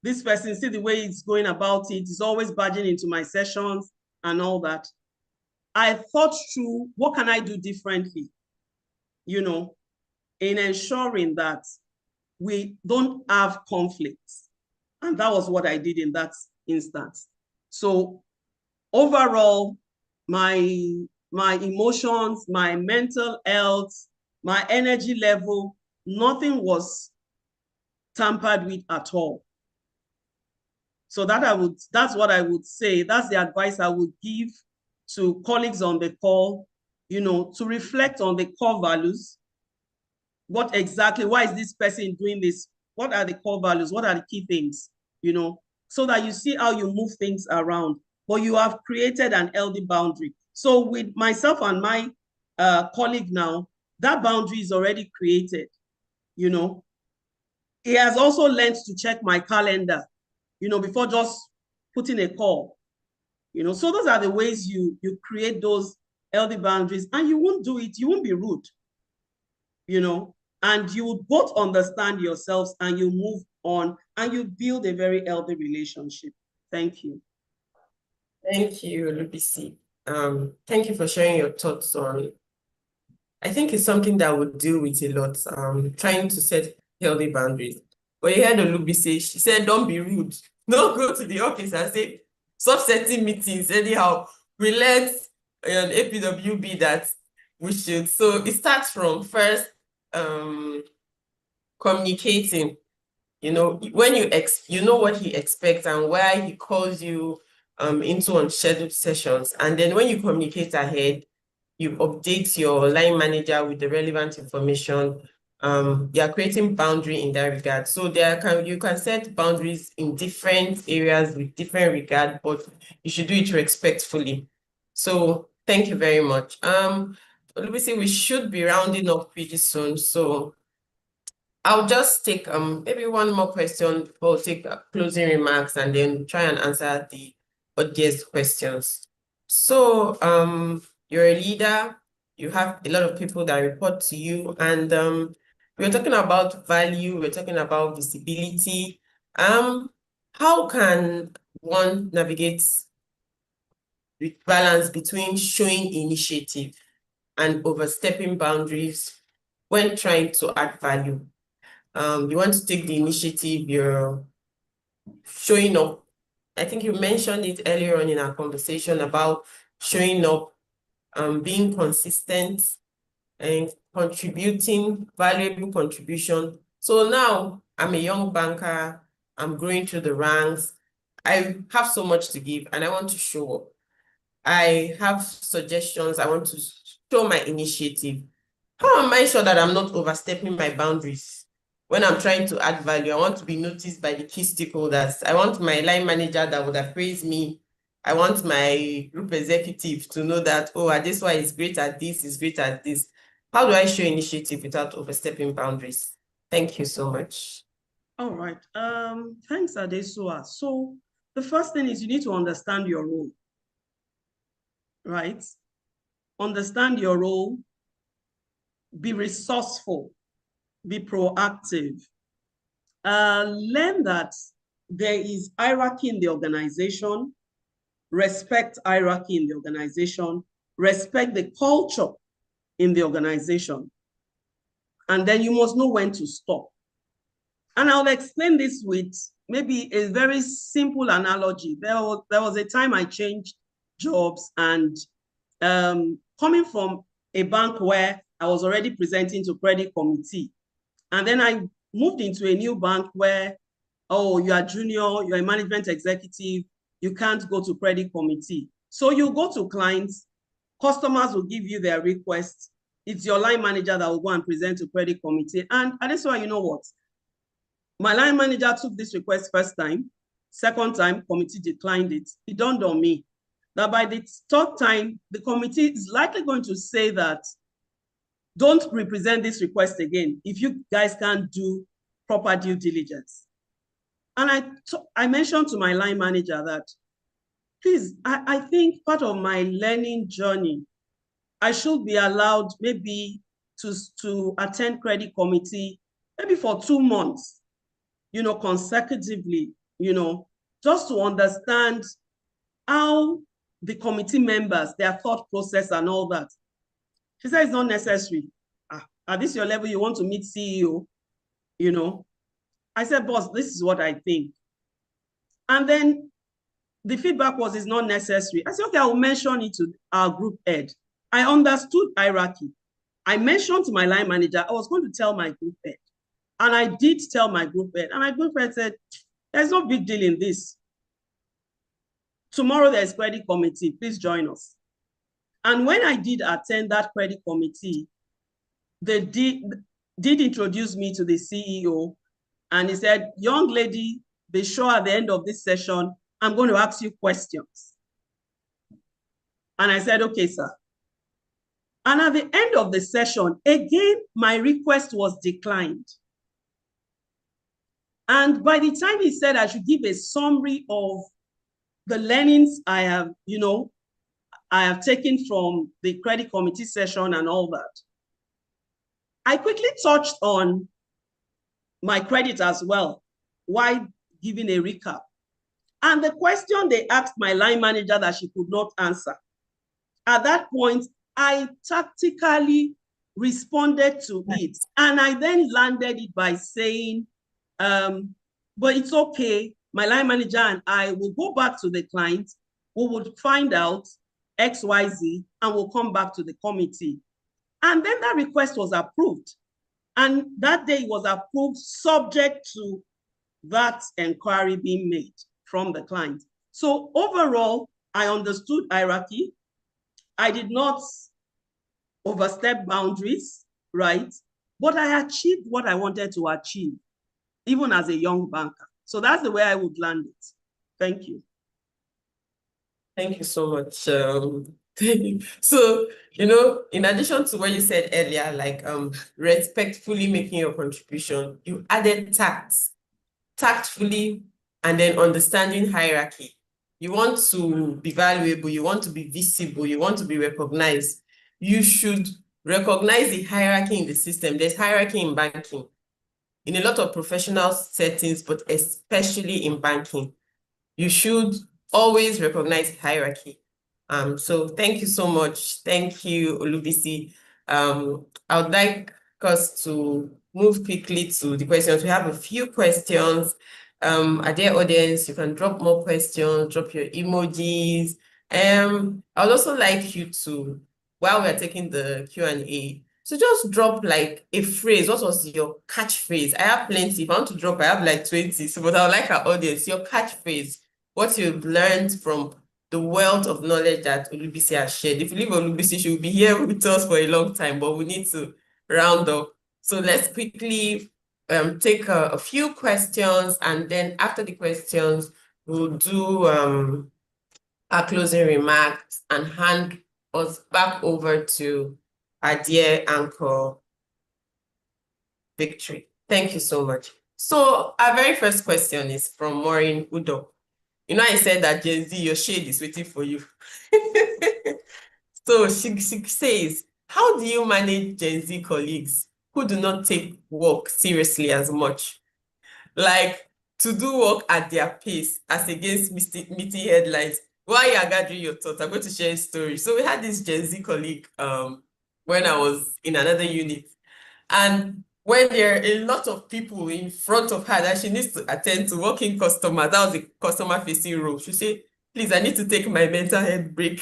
this person, see the way it's going about it, is always barging into my sessions and all that, I thought through, what can I do differently, in ensuring that we don't have conflicts. And that was what I did in that instance. So overall, my emotions, my mental health, my energy level, nothing was tampered with at all. So that's what I would say. That's the advice I would give to colleagues on the call, to reflect on the core values. Why is this person doing this? What are the core values? What are the key things, so that you see how you move things around, but you have created an healthy boundary. So with myself and my colleague now, that boundary is already created, He has also learned to check my calendar, before just putting a call, So those are the ways you create those healthy boundaries, and you won't be rude, and you would both understand yourselves, and you move on, and you build a very healthy relationship. Thank you. Thank you, Olubisi. Thank you for sharing your thoughts on, I think it's something that we deal with a lot, trying to set healthy boundaries. But you heard Olubisi, she said, don't be rude. Don't go to the office and say, stop setting meetings. Anyhow, we learned on APWB that we should. So it starts from first communicating, when you know what he expects and why he calls you into unscheduled sessions. And then when you communicate ahead, you update your line manager with the relevant information. You're creating boundary in that regard. So you can set boundaries in different areas with different regard, but you should do it respectfully. So thank you very much. Olubisi, we should be rounding up pretty soon. So I'll just take maybe one more question before we take closing remarks and then try and answer the audience questions. So you're a leader, you have a lot of people that report to you, and we're talking about value, we're talking about visibility. How can one navigate the balance between showing initiative and overstepping boundaries when trying to add value? You want to take the initiative, you're showing up. I think you mentioned it earlier on in our conversation about showing up, being consistent and contributing valuable contribution. So now I'm a young banker, I'm growing through the ranks. I have so much to give and I want to show up. I have suggestions, I want to show my initiative. How am I sure that I'm not overstepping my boundaries? When I'm trying to add value, I want to be noticed by the key stakeholders. I want my line manager that would appraise me. I want my group executive to know that, oh, Adesua is great at this, is great at this. How do I show initiative without overstepping boundaries? Thank you so much. All right. Thanks, Adesua. So the first thing is you need to understand your role, right? Understand your role, be resourceful, be proactive. Learn that there is hierarchy in the organization, respect hierarchy in the organization, respect the culture in the organization. And then you must know when to stop. And I'll explain this with maybe a very simple analogy. There was a time I changed jobs, and coming from a bank where I was already presenting to credit committee, and then I moved into a new bank where, oh, you are junior, you're a management executive, you can't go to credit committee. So you go to clients, customers will give you their requests. It's your line manager that will go and present to credit committee. And that's why, you know what? My line manager took this request first time, second time, committee declined it. It dawned on me that by the third time, the committee is likely going to say that, don't represent this request again if you guys can't do proper due diligence. And I mentioned to my line manager that, please, I think part of my learning journey, I should be allowed maybe to attend credit committee maybe for 2 months, you know, consecutively, you know, just to understand how the committee members, their thought process and all that. She said it's not necessary. At this your level, you want to meet CEO, you know. I said, boss, this is what I think. And then the feedback was, it's not necessary. I said, okay, I will mention it to our group head. I understood hierarchy. I mentioned to my line manager, I was going to tell my group head. And I did tell my group head. And my group head said, there's no big deal in this. Tomorrow there's credit committee, please join us. And when I did attend that credit committee, they did introduce me to the CEO, and he said, young lady, be sure at the end of this session, I'm going to ask you questions. And I said, okay, sir. And at the end of the session, again, my request was declined. And by the time he said I should give a summary of the learnings I have, you know, I have taken from the credit committee session and all that, I quickly touched on my credit as well, while giving a recap. And the question they asked my line manager that she could not answer, at that point, I tactically responded to it. And I then landed it by saying, but it's okay. My line manager and I will go back to the client. We would find out XYZ and we'll come back to the committee. And then that request was approved. And that day it was approved subject to that inquiry being made from the client. So overall, I understood hierarchy. I did not overstep boundaries, right? But I achieved what I wanted to achieve, even as a young banker. So that's the way I would land it. Thank you. Thank you so much, So, in addition to what you said earlier, like respectfully making your contribution, you added tactfully, and then understanding hierarchy. You want to be valuable, you want to be visible, you want to be recognized. You should recognize the hierarchy in the system. There's hierarchy in banking, in a lot of professional settings, but especially in banking. You should always recognize hierarchy. So thank you so much. Thank you, Olubisi. I would like us to move quickly to the questions. We have a few questions. Our dear audience, you can drop more questions, drop your emojis. I would also like you to, while we are taking the Q&A, so just drop like a phrase. What was your catchphrase? I have plenty. If I want to drop, I have like 20. So, but I would like our audience, your catchphrase, what you've learned from the wealth of knowledge that Olubisi has shared. If you leave Olubisi, she will be here with us for a long time, but we need to round up. So let's quickly take a few questions, and then after the questions, we'll do our closing remarks and hand us back over to our dear anchor, Victory. Thank you so much. So our very first question is from Maureen Udo. I said that Gen Z, your shade is waiting for you. So she says, how do you manage Gen Z colleagues who do not take work seriously as much? Like, to do work at their pace as against meeting headlines. While you are gathering your thoughts, I'm going to share a story. So we had this Gen Z colleague when I was in another unit. And when there are a lot of people in front of her that she needs to attend to, working customers, that was the customer-facing role, she'll say, please, I need to take my mental health break.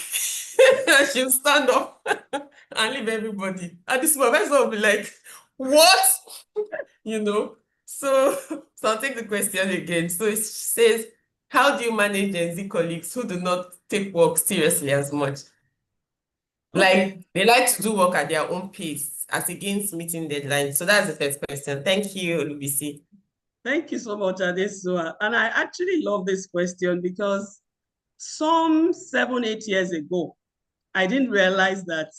She'll stand up and leave everybody. And the supervisor will be like, what? So I'll take the question again. So it says, how do you manage Gen Z colleagues who do not take work seriously as much? Like, they like to do work at their own pace as against meeting deadlines. So that's the first question. Thank you, Olubisi. Thank you so much, Adesua. And I actually love this question because some 7-8 years ago, I didn't realize that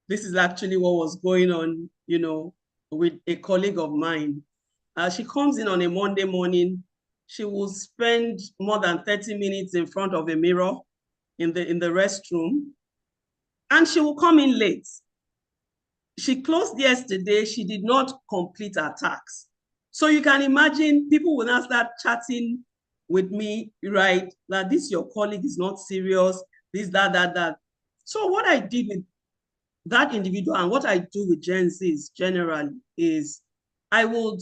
this is actually what was going on, with a colleague of mine. She comes in on a Monday morning. She will spend more than 30 minutes in front of a mirror in the restroom, and she will come in late. She closed yesterday. She did not complete her task. So you can imagine people will now start chatting with me, right? That this your colleague is not serious, this, that. So what I did with that individual and what I do with Gen Zs generally is I would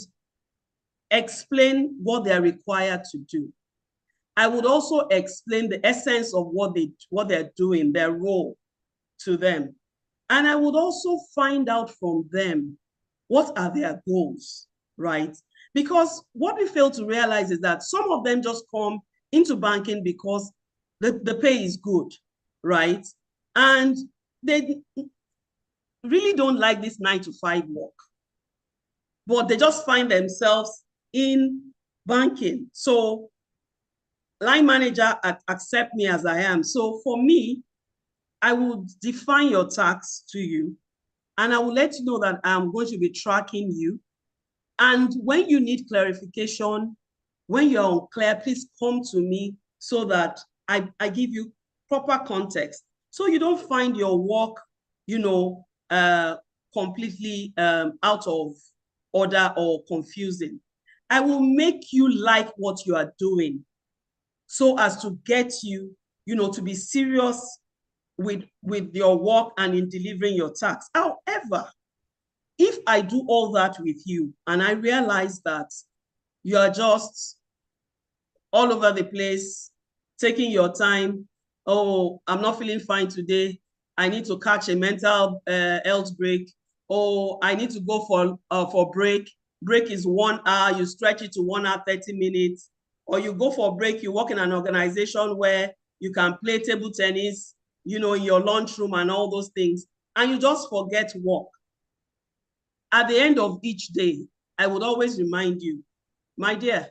explain what they're required to do. I would also explain the essence of what they're doing, their role to them. And I would also find out from them what are their goals, right? Because what we fail to realize is that some of them just come into banking because the pay is good, right? And they really don't like this 9-to-5 work, but they just find themselves in banking. So line manager accept me as I am. So for me, I would define your tasks to you, and I will let you know that I'm going to be tracking you. And when you need clarification, when you're unclear, please come to me so that I give you proper context. So you don't find your work, completely out of order or confusing. I will make you like what you are doing so as to get you, to be serious with your work and in delivering your tasks. However, if I do all that with you and I realize that you are just all over the place, taking your time, oh, I'm not feeling fine today, I need to catch a mental health break, or I need to go for break. Break is 1 hour, you stretch it to 1 hour, 30 minutes, or you go for break, you work in an organization where you can play table tennis, in your lunchroom and all those things, and you just forget work. At the end of each day, I would always remind you, my dear,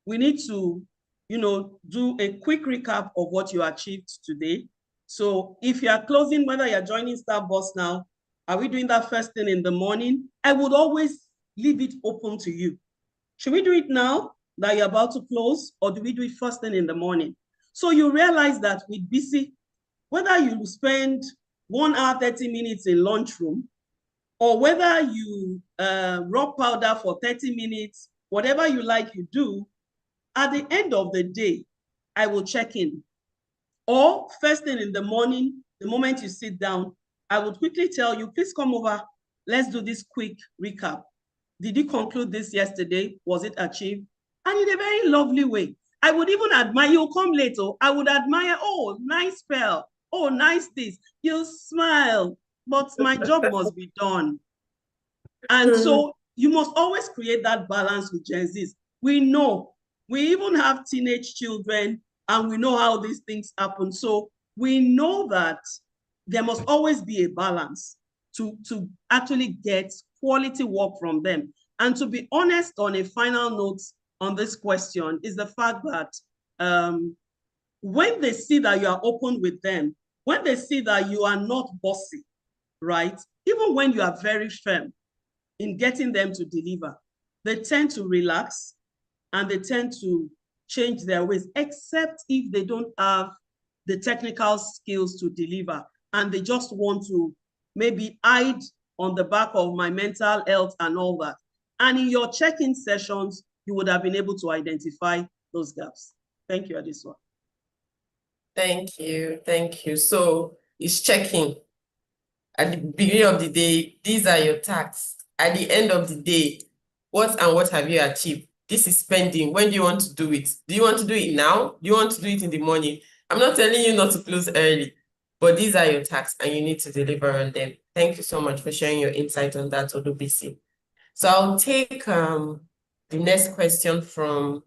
we need to, do a quick recap of what you achieved today So if you are closing, whether you're joining Starbucks now, are we doing that first thing in the morning? I would always leave it open to you. Should we do it now that you're about to close, or do we do it first thing in the morning? So you realize that with BC, whether you spend 1 hour, 30 minutes in lunchroom, or whether you rub powder for 30 minutes, whatever you like you do, at the end of the day, I will check in. Or first thing in the morning, the moment you sit down, I would quickly tell you, please come over. Let's do this quick recap. Did you conclude this yesterday? Was it achieved? And in a very lovely way. I would even admire, you'll come later. I would admire, oh, nice spell. Oh, nice this. You'll smile, but my job must be done. And so you must always create that balance with Gen Zs. We know, we even have teenage children, and we know how these things happen. So we know that there must always be a balance to actually get quality work from them. And to be honest, on a final note on this question is the fact that when they see that you are open with them, when they see that you are not bossy, right? Even when you are very firm in getting them to deliver, they tend to relax and they tend to change their ways, except if they don't have the technical skills to deliver and they just want to maybe hide on the back of my mental health and all that. And in your check-in sessions, you would have been able to identify those gaps. Thank you, Adesua. Thank you. Thank you. So it's checking. At the beginning of the day, these are your tasks. At the end of the day, what have you achieved? This is spending. When do you want to do it? Do you want to do it now? Do you want to do it in the morning? I'm not telling you not to close early, but these are your tasks and you need to deliver on them. Thank you so much for sharing your insight on that, Odubisi. So I'll take the next question from,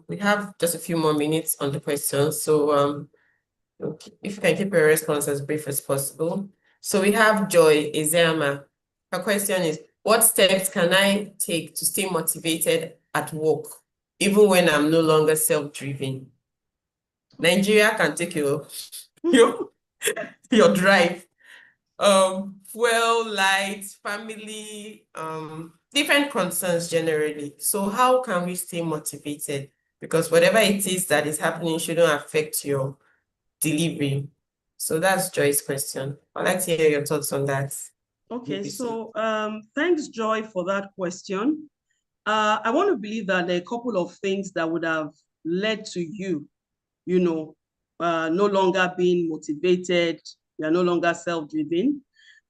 we have just a few more minutes on the question. So if you can keep your response as brief as possible. So we have Joy Ezema. Her question is, what steps can I take to stay motivated at work, even when I'm no longer self-driven? Nigeria can take your drive. Fuel, light, family, different concerns generally. So how can we stay motivated? Because whatever it is that is happening shouldn't affect your delivery. So that's Joy's question. I'd like to hear your thoughts on that. Okay, so thanks, Joy, for that question. I want to believe that there are a couple of things that would have led to you, no longer being motivated, you are no longer self-driven.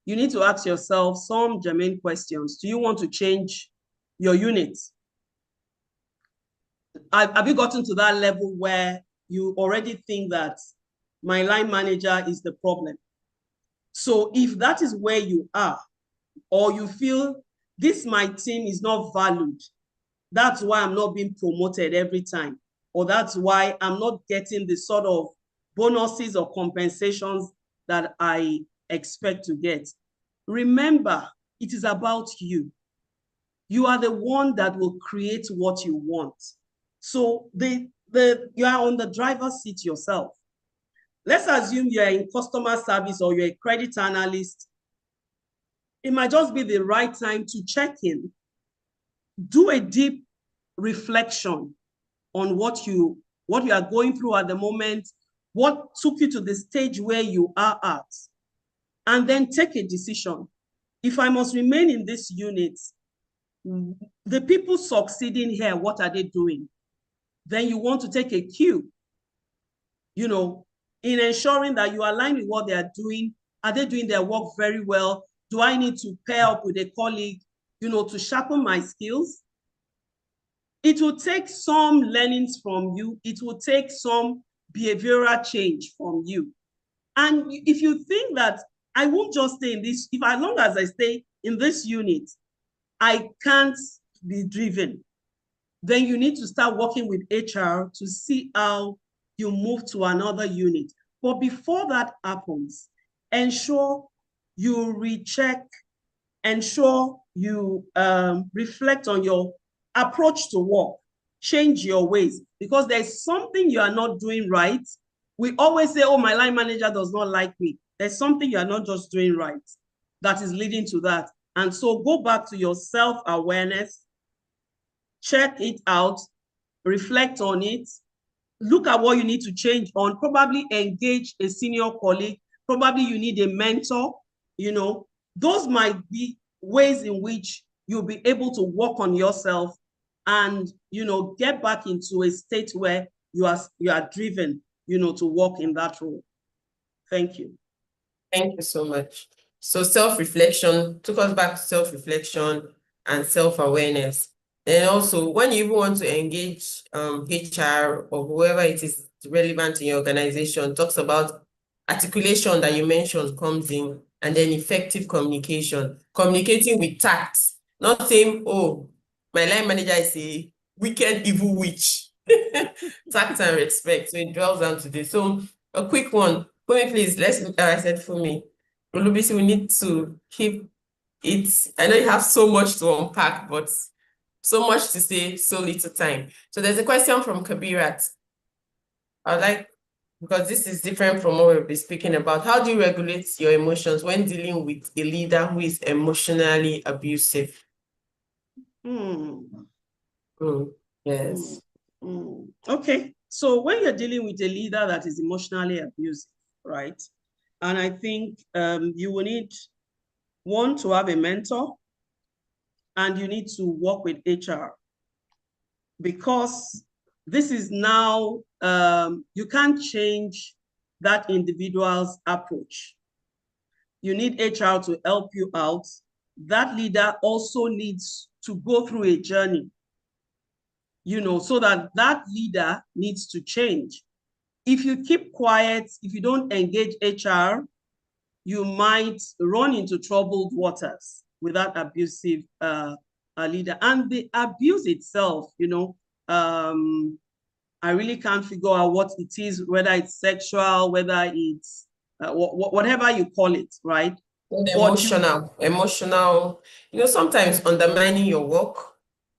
You need to ask yourself some germane questions. Do you want to change your unit? Have you gotten to that level where you already think that my line manager is the problem? So if that is where you are, or you feel this, my team is not valued, that's why I'm not being promoted every time, or that's why I'm not getting the sort of bonuses or compensations that I expect to get. Remember, it is about you. You are the one that will create what you want. So you are on the driver's seat yourself. Let's assume you're in customer service or you're a credit analyst. It might just be the right time to check in. Do a deep reflection on what you are going through at the moment, what took you to the stage where you are at, and then take a decision. If I must remain in this unit, the people succeeding here, what are they doing? Then you want to take a cue, in ensuring that you align with what they are doing. Are they doing their work very well? Do I need to pair up with a colleague, to sharpen my skills? It will take some learnings from you. It will take some behavioral change from you. And if you think that I won't just stay in this, as long as I stay in this unit, I can't be driven, then you need to start working with HR to see how you move to another unit. But before that happens, ensure you recheck, ensure you reflect on your approach to work, change your ways, because there's something you are not doing right we always say, oh, my line manager does not like me. There's something you are not just doing right that is leading to that. And so go back to your self-awareness, check it out, reflect on it, look at what you need to change on, probably engage a senior colleague, probably you need a mentor, you know, those might be ways in which you'll be able to work on yourself and, you know, get back into a state where you are driven, you know, to work in that role. Thank you. Thank you so much. So self-reflection took us back to self-reflection and self-awareness. And also, when you even want to engage HR or whoever it is relevant in your organization, talks about articulation that you mentioned comes in, and then effective communication, communicating with tact, not saying, oh, my line manager is a wicked evil witch. Tact and respect. So it dwells down to this. So a quick one. Fumi, please, I said Fumi. Olubisi, we need to keep it. I know you have so much to unpack, but so much to say, so little time. So there's a question from Kabirat. I would like, because this is different from what we'll be speaking about. How do you regulate your emotions when dealing with a leader who is emotionally abusive? Yes. Okay, so when you're dealing with a leader that is emotionally abusive, right? And I think you will need, one, to have a mentor, and you need to work with HR, because this is now, you can't change that individual's approach. You need HR to help you out. That leader also needs to go through a journey, you know, so that that leader needs to change. If you keep quiet, if you don't engage HR, you might run into troubled waters with that abusive leader. And the abuse itself, you know, I really can't figure out what it is, whether it's sexual, whether it's whatever you call it, right? Emotional, you know, sometimes undermining your work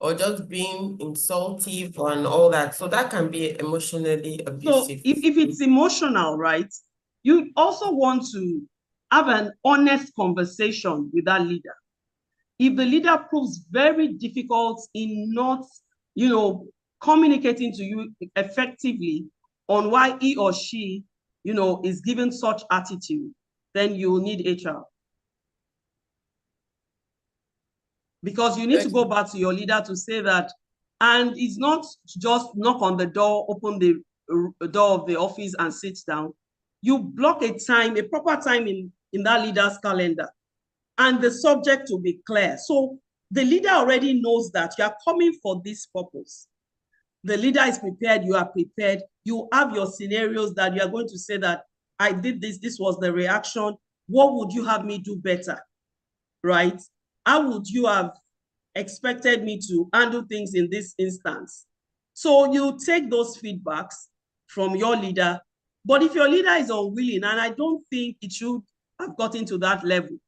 or just being insultive and all that. So that can be emotionally abusive. So if it's emotional, right, you also want to have an honest conversation with that leader. If the leader proves very difficult in not, you know, communicating to you effectively on why he or she, you know, is given such attitude, then you will need HR. Because you need to go back to your leader to say that, and it's not just knock on the door, open the door of the office and sit down. You block a time, a proper time in that leader's calendar, and the subject will be clear. So the leader already knows that you are coming for this purpose. The leader is prepared, you are prepared. You have your scenarios that you are going to say that I did this, this was the reaction. What would you have me do better, right? How would you have expected me to handle things in this instance? So you take those feedbacks from your leader. But if your leader is unwilling, and I don't think it should have gotten to that level,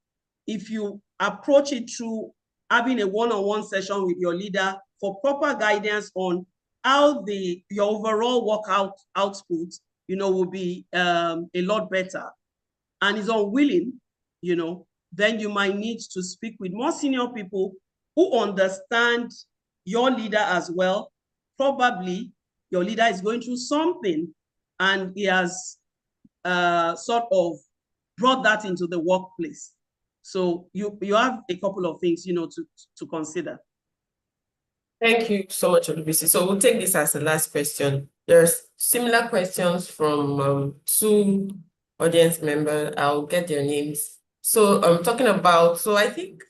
if you approach it through having a one-on-one session with your leader for proper guidance on how your overall work output, you know, will be a lot better, and is unwilling, you know, then you might need to speak with more senior people who understand your leader as well. Probably your leader is going through something and he has sort of brought that into the workplace. So you have a couple of things, you know, to consider. Thank you so much, Olubisi. So we'll take this as the last question. There's similar questions from two audience members. I'll get their names. So I'm talking about, so I think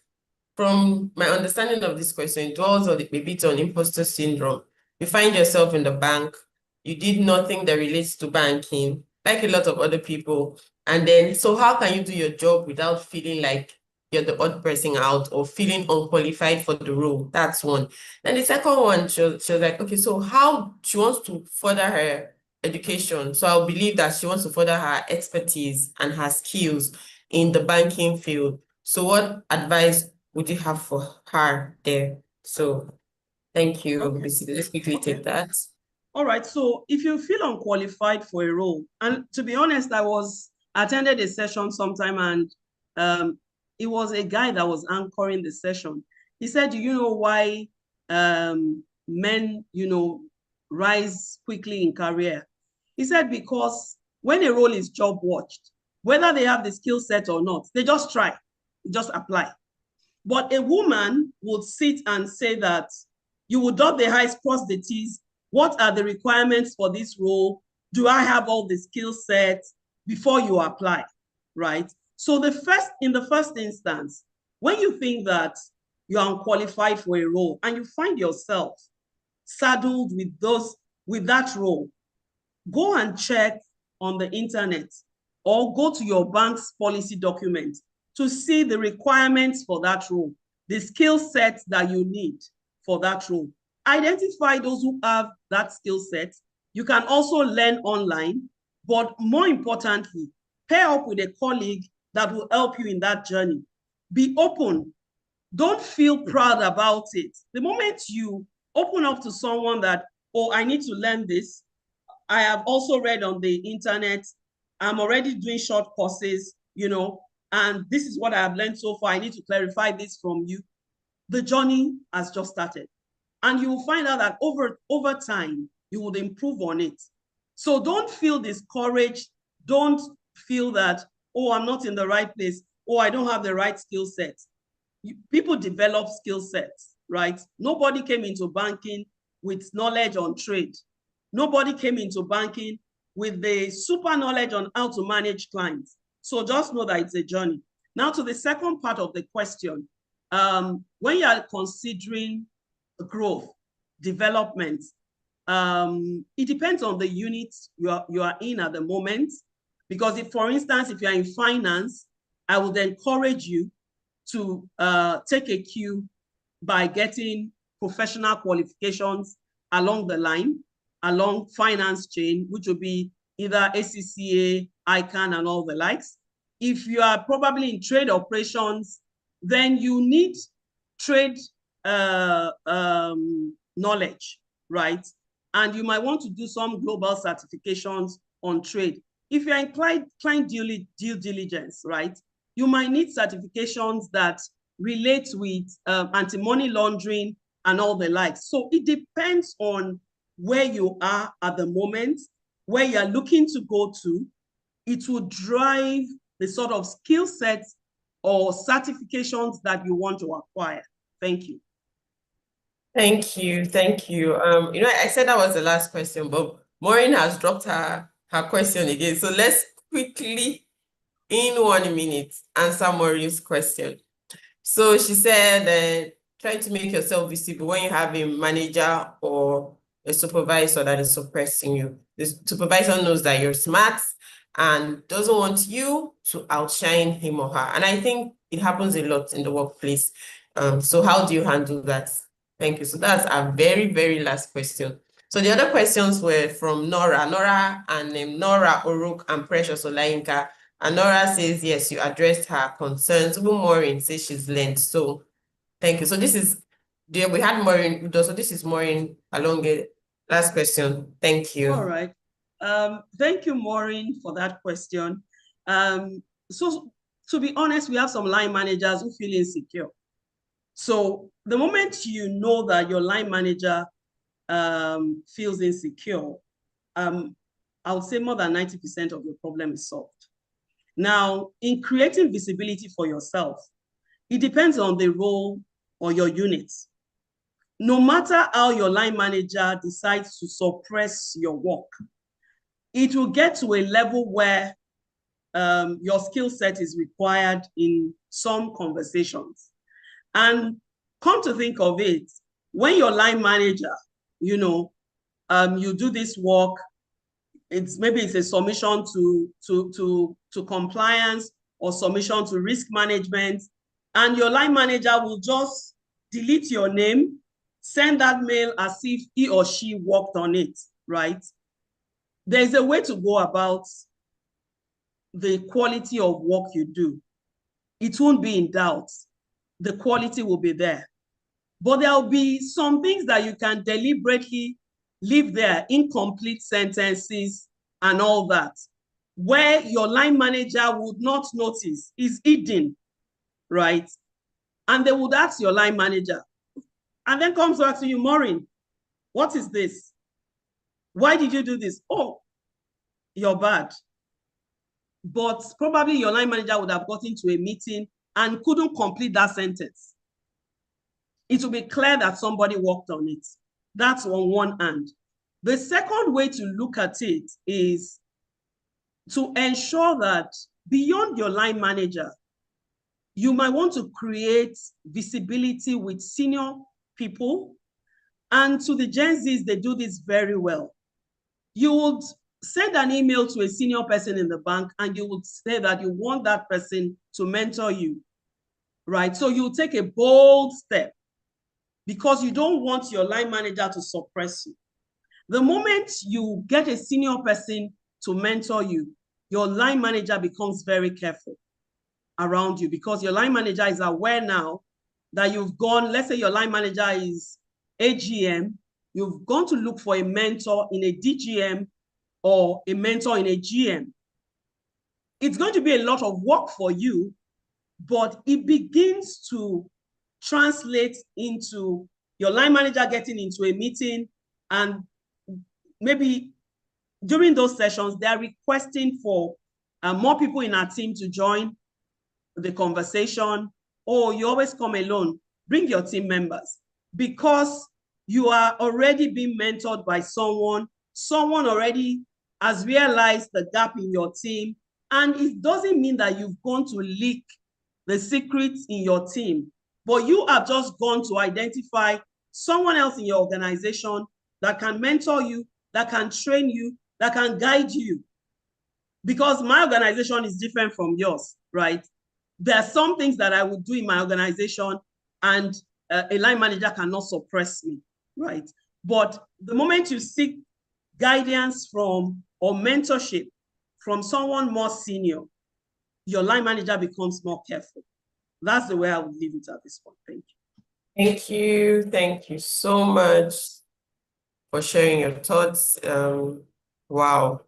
from my understanding of this question, it dwells on a bit on imposter syndrome. You find yourself in the bank, you did nothing that relates to banking, like a lot of other people. And then, so how can you do your job without feeling like you're the odd person out or feeling unqualified for the role? That's one. Then the second one, she was like, okay, so how she wants to further her education. So I believe that she wants to further her expertise and her skills in the banking field. So what advice would you have for her there? So thank you. Okay. Let's quickly take that. All right, so if you feel unqualified for a role, and to be honest, attended a session sometime, and it was a guy that was anchoring the session. He said, do you know why men, rise quickly in career? He said, because when a role is job watched, whether they have the skill set or not, they just try, just apply. But a woman would sit and say that you would dot the I's, cross the T's. What are the requirements for this role? Do I have all the skill sets before you apply, right? So in the first instance, when you think that you are unqualified for a role and you find yourself saddled with that role, go and check on the internet or go to your bank's policy document to see the requirements for that role, the skill set that you need for that role. Identify those who have that skill set. You can also learn online, but more importantly, pair up with a colleague that will help you in that journey. Be open. Don't feel proud about it. The moment you open up to someone that, oh, I need to learn this, I have also read on the internet, I'm already doing short courses, and this is what I have learned so far. I need to clarify this from you. The journey has just started. And you will find out that over time, you would improve on it. So don't feel discouraged. Don't feel that, oh, I'm not in the right place. Oh, I don't have the right skill set. People develop skill sets, right? Nobody came into banking with knowledge on trade. Nobody came into banking with the super knowledge on how to manage clients. So just know that it's a journey. Now to the second part of the question, when you are considering growth, development, it depends on the unit you are in at the moment. Because if, for instance, if you're in finance, I would encourage you to take a cue by getting professional qualifications along the line, along finance chain, which will be either ACCA, ICANN, and all the likes. If you are probably in trade operations, then you need trade knowledge, right? And you might want to do some global certifications on trade. If you're in client due diligence, right, you might need certifications that relate with anti-money laundering and all the likes. So it depends on where you are at the moment, where you're looking to go to. It will drive the sort of skill sets or certifications that you want to acquire. Thank you. Thank you. Thank you. I said that was the last question, but Maureen has dropped her question again. So let's quickly, in 1 minute, answer Maureen's question. So she said, trying to make yourself visible when you have a manager or a supervisor that is suppressing you. The supervisor knows that you're smart and doesn't want you to outshine him or her. And I think it happens a lot in the workplace. So how do you handle that? Thank you. So that's our very, very last question. So the other questions were from Nora and Nora Oruk and Precious Olayinka. And Nora says, yes, you addressed her concerns. Even Maureen says she's learned. So thank you. So this is, we had Maureen, so this is Maureen Alonge. Last question. Thank you. All right. Thank you, Maureen, for that question. So to be honest, we have some line managers who feel insecure. So the moment you know that your line manager feels insecure, I would say more than 90% of your problem is solved. Now, in creating visibility for yourself, it depends on the role or your unit. No matter how your line manager decides to suppress your work, it will get to a level where your skill set is required in some conversations. And come to think of it, when your line manager, you do this work, maybe it's a submission to compliance or submission to risk management, and your line manager will just delete your name, send that mail as if he or she worked on it, right? There's a way to go about the quality of work you do. It won't be in doubt. The quality will be there. But there'll be some things that you can deliberately leave there incomplete sentences and all that, where your line manager would not notice, is hidden, right? And they would ask your line manager, and then comes back to you, Maureen, what is this? Why did you do this? Oh, you're bad. But probably your line manager would have gotten to a meeting and couldn't complete that sentence. It will be clear that somebody worked on it. That's on one hand. The second way to look at it is to ensure that beyond your line manager, you might want to create visibility with senior people. And to the Gen Zs, they do this very well. You would send an email to a senior person in the bank and you would say that you want that person to mentor you, right? So you take a bold step because you don't want your line manager to suppress you. The moment you get a senior person to mentor you, your line manager becomes very careful around you because your line manager is aware now that you've gone, let's say your line manager is AGM, you've gone to look for a mentor in a DGM or a mentor in a GM. It's going to be a lot of work for you, but it begins to translate into your line manager getting into a meeting, and maybe during those sessions, they're requesting for more people in our team to join the conversation. Or you always come alone, bring your team members, because you are already being mentored by someone already has realized the gap in your team. And it doesn't mean that you've gone to leak the secrets in your team, but you have just gone to identify someone else in your organization that can mentor you, that can train you, that can guide you. Because my organization is different from yours, right? There are some things that I would do in my organization and a line manager cannot suppress me, right? But the moment you seek guidance from or mentorship from someone more senior, your line manager becomes more careful. That's the way I would leave it at this point. Thank you. Thank you. Thank you so much for sharing your thoughts. Wow.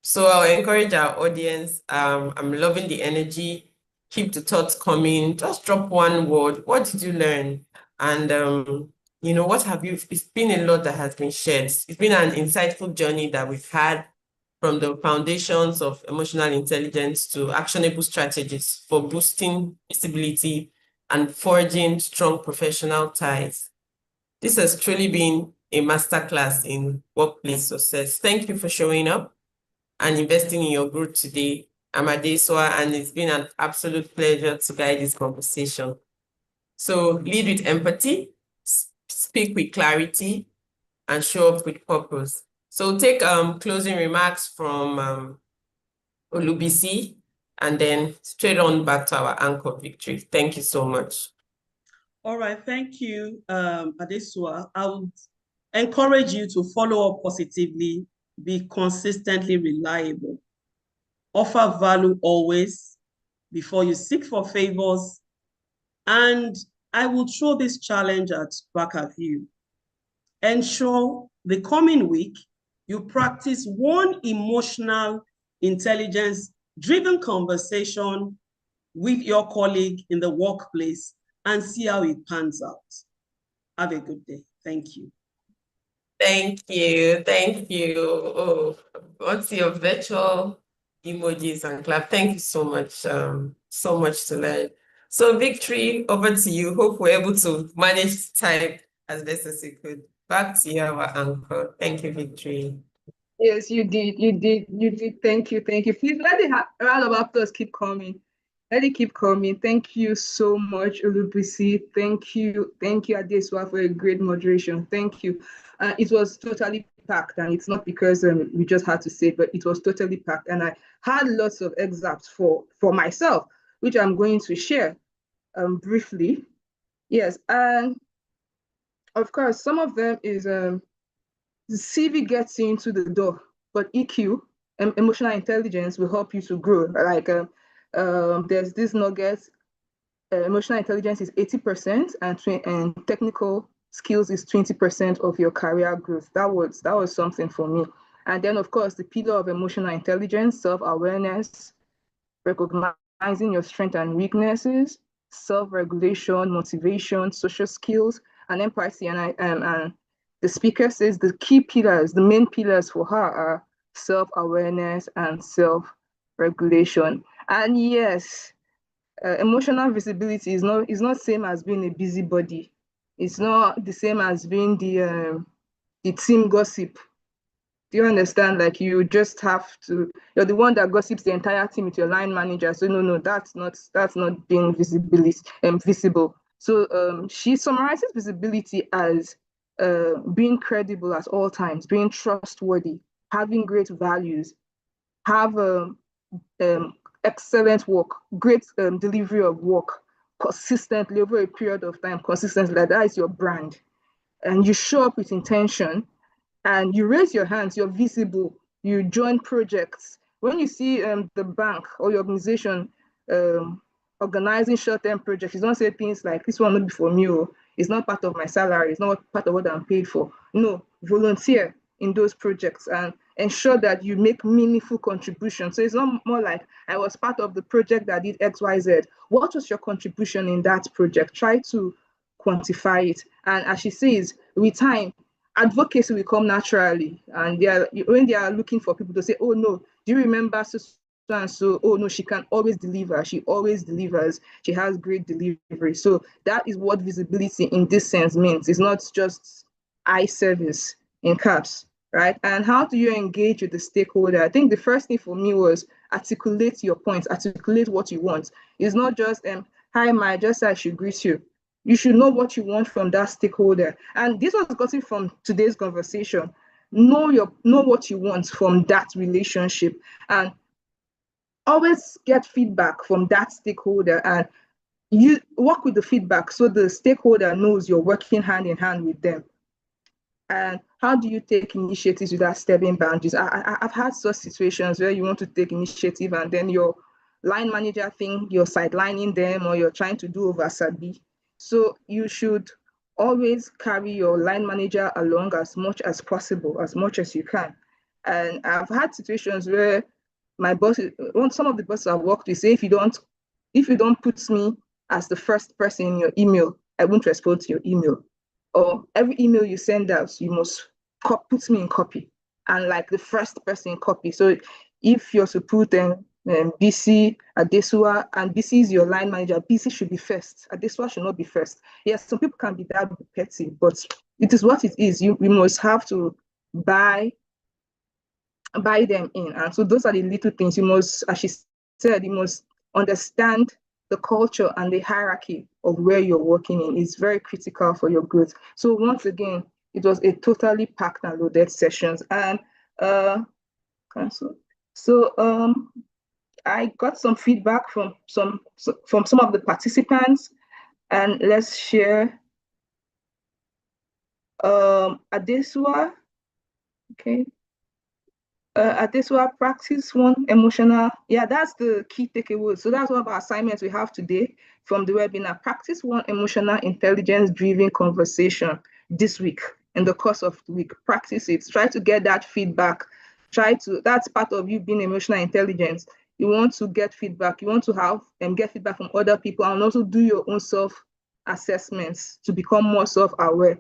So I'll encourage our audience. I'm loving the energy. Keep the thoughts coming. Just drop one word. What did you learn? And you know, what have you? It's been a lot that has been shared. It's been an insightful journey that we've had, from the foundations of emotional intelligence to actionable strategies for boosting visibility and forging strong professional ties. This has truly been a masterclass in workplace success. Thank you for showing up and investing in your growth today. I'm Adesua, and it's been an absolute pleasure to guide this conversation. So lead with empathy, speak with clarity, and show up with purpose. So take closing remarks from Olubisi, and then straight on back to our anchor, Victory. Thank you so much. All right, thank you, Adesua. I would encourage you to follow up positively, be consistently reliable, offer value always before you seek for favors. And I will throw this challenge back at you. Ensure the coming week, you practice one emotional intelligence-driven conversation with your colleague in the workplace and see how it pans out. Have a good day. Thank you. Thank you. Thank you. Oh, what's your virtual emojis and clap? Thank you so much. So much to learn. So Victory, over to you. Hope we're able to manage time as best as we could. Back to you, our anchor. Thank you, Victory. Yes, you did. You did. Thank you. Please let the round of applause keep coming. Let it keep coming. Thank you so much, Olubisi. Thank you, Adesua, for a great moderation. Thank you. It was totally packed, and it's not because we just had to say it, but it was totally packed. And I had lots of excerpts for myself, which I'm going to share briefly. Yes, and of course, some of them is the CV gets you into the door, but EQ, emotional intelligence, will help you to grow. Like there's this nugget, emotional intelligence is 80% and technical skills is 20% of your career growth. That was something for me. And then, of course, the pillar of emotional intelligence, self-awareness, recognizing your strengths and weaknesses, self-regulation, motivation, social skills, and empathy. And the speaker says the key pillars, the main pillars for her are self-awareness and self-regulation. And yes, emotional visibility is not same as being a busybody. It's not the same as being the team gossip. Do you understand? Like you just have to, you're the one that gossips the entire team with your line manager. So no, that's not being visible. So she summarizes visibility as being credible at all times, being trustworthy, having great values, have excellent work, great delivery of work consistently over a period of time, consistently. Like that is your brand. And you show up with intention and you raise your hands, you're visible, you join projects. When you see the bank or your organization organizing short-term projects, you don't say things like, this one will be for me, or it's not part of my salary, it's not part of what I'm paid for. No, volunteer in those projects and ensure that you make meaningful contributions. So it's not more like, I was part of the project that did X, Y, Z. What was your contribution in that project? Try to quantify it. And as she says, with time, advocacy will come naturally. And when they are looking for people to say, oh no, do you remember so and so? Oh no, she can always deliver. She always delivers. She has great delivery. So that is what visibility in this sense means. It's not just eye service in caps, right? And how do you engage with the stakeholder? I think the first thing for me was articulate your points, articulate what you want. It's not just, hi, Ma, just I should greet you. You should know what you want from that stakeholder. And this was gotten from today's conversation. Know what you want from that relationship and always get feedback from that stakeholder and you work with the feedback so the stakeholder knows you're working hand in hand with them. And how do you take initiatives without stepping boundaries? I've had such situations where you want to take initiative and then your line manager think you're sidelining them or you're trying to do over sabi. So you should always carry your line manager along as much as possible, as much as you can. And I've had situations where my boss, some of the bosses I've worked with say, if you don't put me as the first person in your email, I won't respond to your email. Or every email you send out, you must put me in copy and like the first person in copy. So if you're to put BC, Adesua, and BC is your line manager, BC should be first. Adesua should not be first. Yes, some people can be that petty, but it is what it is. We must have to buy them in. And so those are the little things you must, as she said, you must understand the culture and the hierarchy of where you're working in is very critical for your growth. So once again, it was a totally packed and loaded sessions. And I got some feedback from some of the participants, and let's share. Adesua, okay. Adesua, practice one emotional. Yeah, that's the key takeaway. So that's one of our assignments we have today from the webinar. Practice one emotional intelligence-driven conversation this week in the course of the week. Practice it. Try to get that feedback. That's part of you being emotional intelligence. You want to get feedback. You want to have and get feedback from other people and also do your own self-assessments to become more self-aware.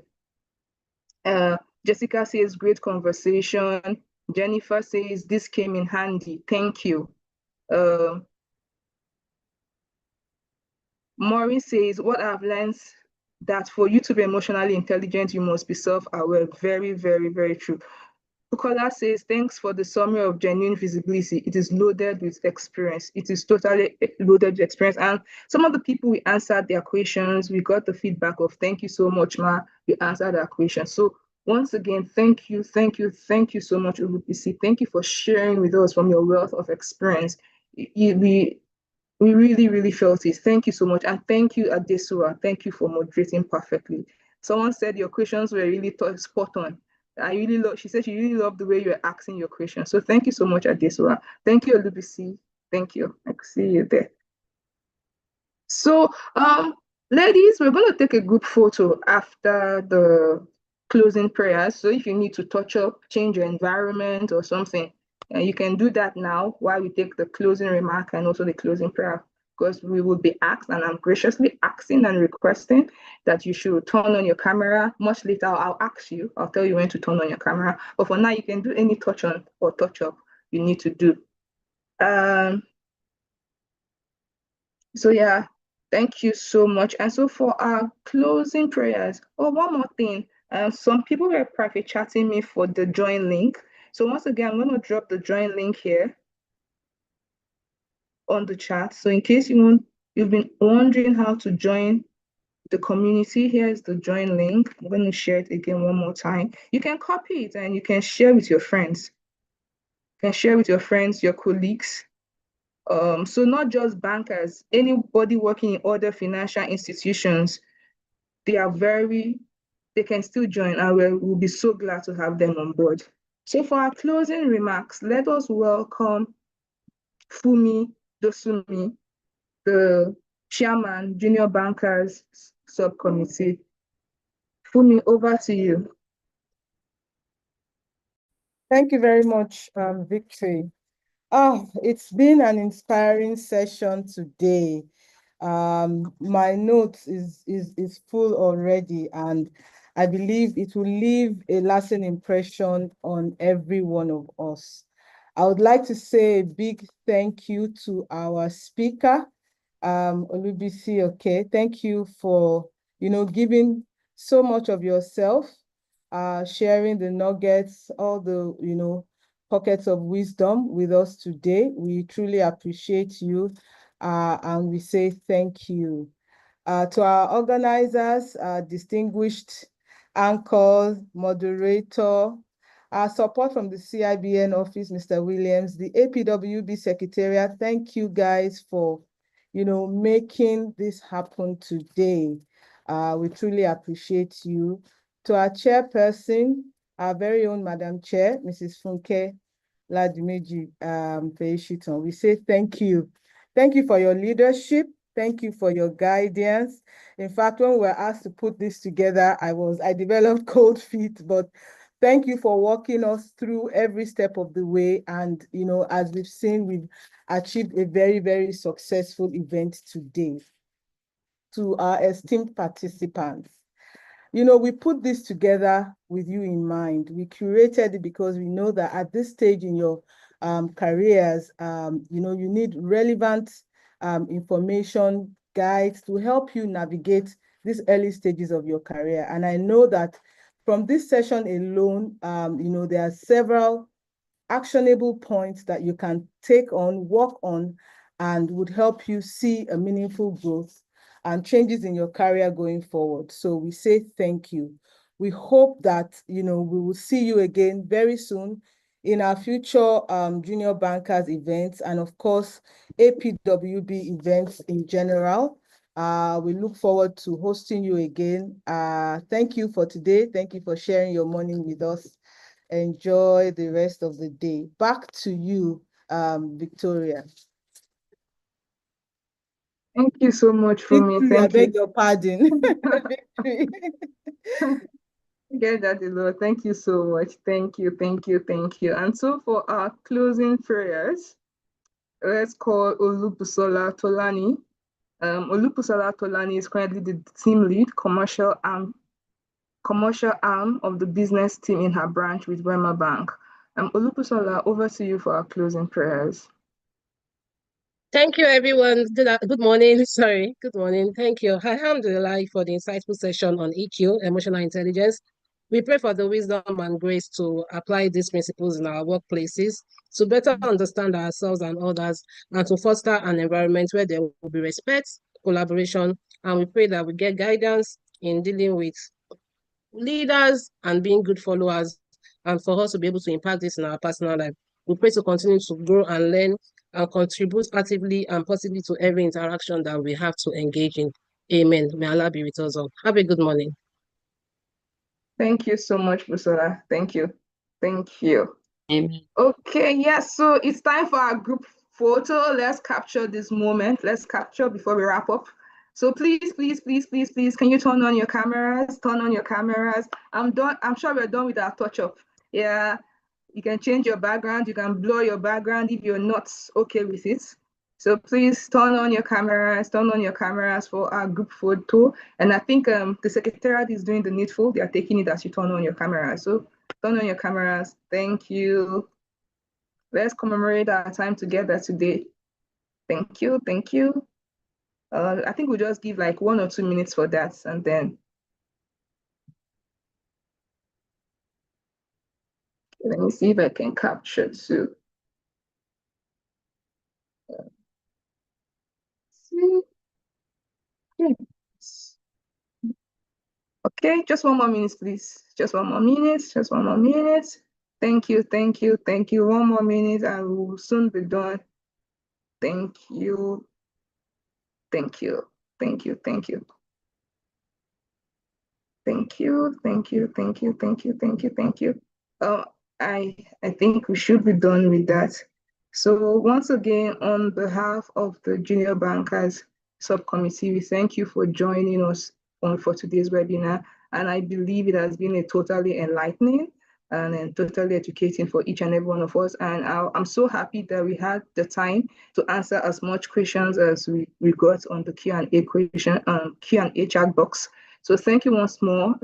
Jessica says, great conversation. Jennifer says, this came in handy. Thank you. Maureen says, what I've learned that for you to be emotionally intelligent, you must be self-aware. Very, very, very true. Bukola says, thanks for the summary of genuine visibility. It is loaded with experience. It is totally loaded with experience. And some of the people, we answered their questions. We got the feedback of, thank you so much, Ma. We answered our questions. So once again, thank you so much, UBC. Thank you for sharing with us from your wealth of experience. We really, really felt it. Thank you so much. And thank you, Adesua. Thank you for moderating perfectly. Someone said your questions were really spot on. She said she really loved the way you're asking your questions. So thank you so much, Adesua. Thank you, Olubisi. Thank you. I can see you there. So Ladies, we're going to take a group photo after the closing prayers. So if you need to touch up, change your environment or something, you can do that now while we take the closing remark and also the closing prayer. Because we will be asked, and I'm graciously asking and requesting that you should turn on your camera. Much later, I'll ask you, I'll tell you when to turn on your camera. But for now, you can do any touch on or touch up you need to do. So yeah, thank you so much. And so for our closing prayers, oh, one more thing. Some people were private chatting me for the join link. So once again, I'm going to drop the join link here on the chat. So in case you've been wondering how to join the community, here's the join link. I'm going to share it again one more time. You can copy it and you can share with your friends. You can share with your friends, your colleagues. So not just bankers, anybody working in other financial institutions, they can still join, and we'll be so glad to have them on board. So for our closing remarks, let us welcome Fumi Dosumi, the chairman, Junior Bankers Subcommittee. Fumi, over to you. Thank you very much, Victory. Oh, it's been an inspiring session today. My notes is full already, and I believe it will leave a lasting impression on every one of us. I would like to say a big thank you to our speaker, Olubisi Oke. Thank you for, giving so much of yourself, sharing the nuggets, all the, pockets of wisdom with us today. We truly appreciate you, and we say thank you. To our organizers, distinguished anchors, moderator, our support from the CIBN office, Mr. Williams, the APWB Secretariat, thank you guys for, making this happen today. We truly appreciate you. To our chairperson, our very own Madam Chair, Mrs. Funke Ladimeji Feishiton, we say thank you. Thank you for your leadership. Thank you for your guidance. In fact, when we were asked to put this together, I developed cold feet, but thank you for walking us through every step of the way. And, as we've seen, we've achieved a very, very successful event today. To our esteemed participants, we put this together with you in mind. We curated it because we know that at this stage in your careers, you need relevant information guides to help you navigate these early stages of your career. And I know that from this session alone, there are several actionable points that you can take on, work on, and would help you see a meaningful growth and changes in your career going forward. So we say thank you. We hope that, we will see you again very soon in our future Junior Bankers events and, of course, APWB events in general. We look forward to hosting you again. Thank you for today. Thank you for sharing your morning with us. Enjoy the rest of the day. Back to you, Victoria. Thank you so much, Fumi. Victory, I beg you. your pardon. Victory. Get that, Lord. Thank you so much. Thank you, thank you, thank you. And so for our closing prayers, let's call Olubusola Tolani. Olubusola Tolani is currently the team lead, commercial arm of the business team in her branch with Wema Bank. Olubusola, over to you for our closing prayers. Thank you, everyone. Good morning. Sorry, good morning. Thank you. Alhamdulillah for the insightful session on EQ, emotional intelligence. We pray for the wisdom and grace to apply these principles in our workplaces to better understand ourselves and others and to foster an environment where there will be respect, collaboration, and we pray that we get guidance in dealing with leaders and being good followers and for us to be able to impact this in our personal life. We pray to continue to grow and learn and contribute actively and positively to every interaction that we have to engage in. Amen. May Allah be with us all. Have a good morning. Thank you so much, Busola. Thank you. Thank you. Amen. Okay, yes, so it's time for our group photo. Let's capture this moment. Let's capture before we wrap up. So please, please, please, please, please, can you turn on your cameras? Turn on your cameras. I'm done. I'm sure we're done with our touch-up. Yeah, you can change your background. You can blur your background if you're not okay with it. So please turn on your cameras. Turn on your cameras for our group photo. And I think the secretariat is doing the needful. They are taking it as you turn on your cameras. So turn on your cameras. Thank you. Let's commemorate our time together today. Thank you. Thank you. I think we'll just give like 1 or 2 minutes for that, and then let me see if I can capture too. Okay, just 1 more minute, please. Just 1 more minute. Just 1 more minute. Thank you, thank you, thank you. 1 more minute, and we will soon be done. Thank you, thank you, thank you, thank you. Thank you, thank you, thank you, thank you, thank you, thank you. I think we should be done with that. So once again, on behalf of the Junior Bankers Subcommittee, we thank you for joining us for today's webinar. And I believe it has been a totally enlightening and totally educating for each and every one of us. And I'm so happy that we had the time to answer as much questions as we got on the Q&A Q&A chat box. So thank you once more,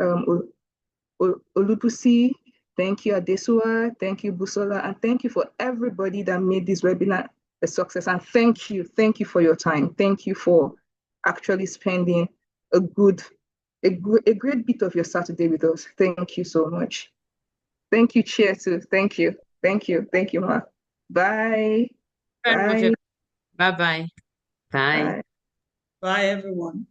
Olubusi. Thank you, Adesua. Thank you, Busola. And thank you for everybody that made this webinar a success. And thank you for your time. Thank you for actually spending a great bit of your Saturday with us. Thank you so much. Thank you, Chair, too. Thank you. Thank you. Thank you, Ma. Bye. Very much. Bye. Bye-bye. Bye. Bye. Bye, everyone.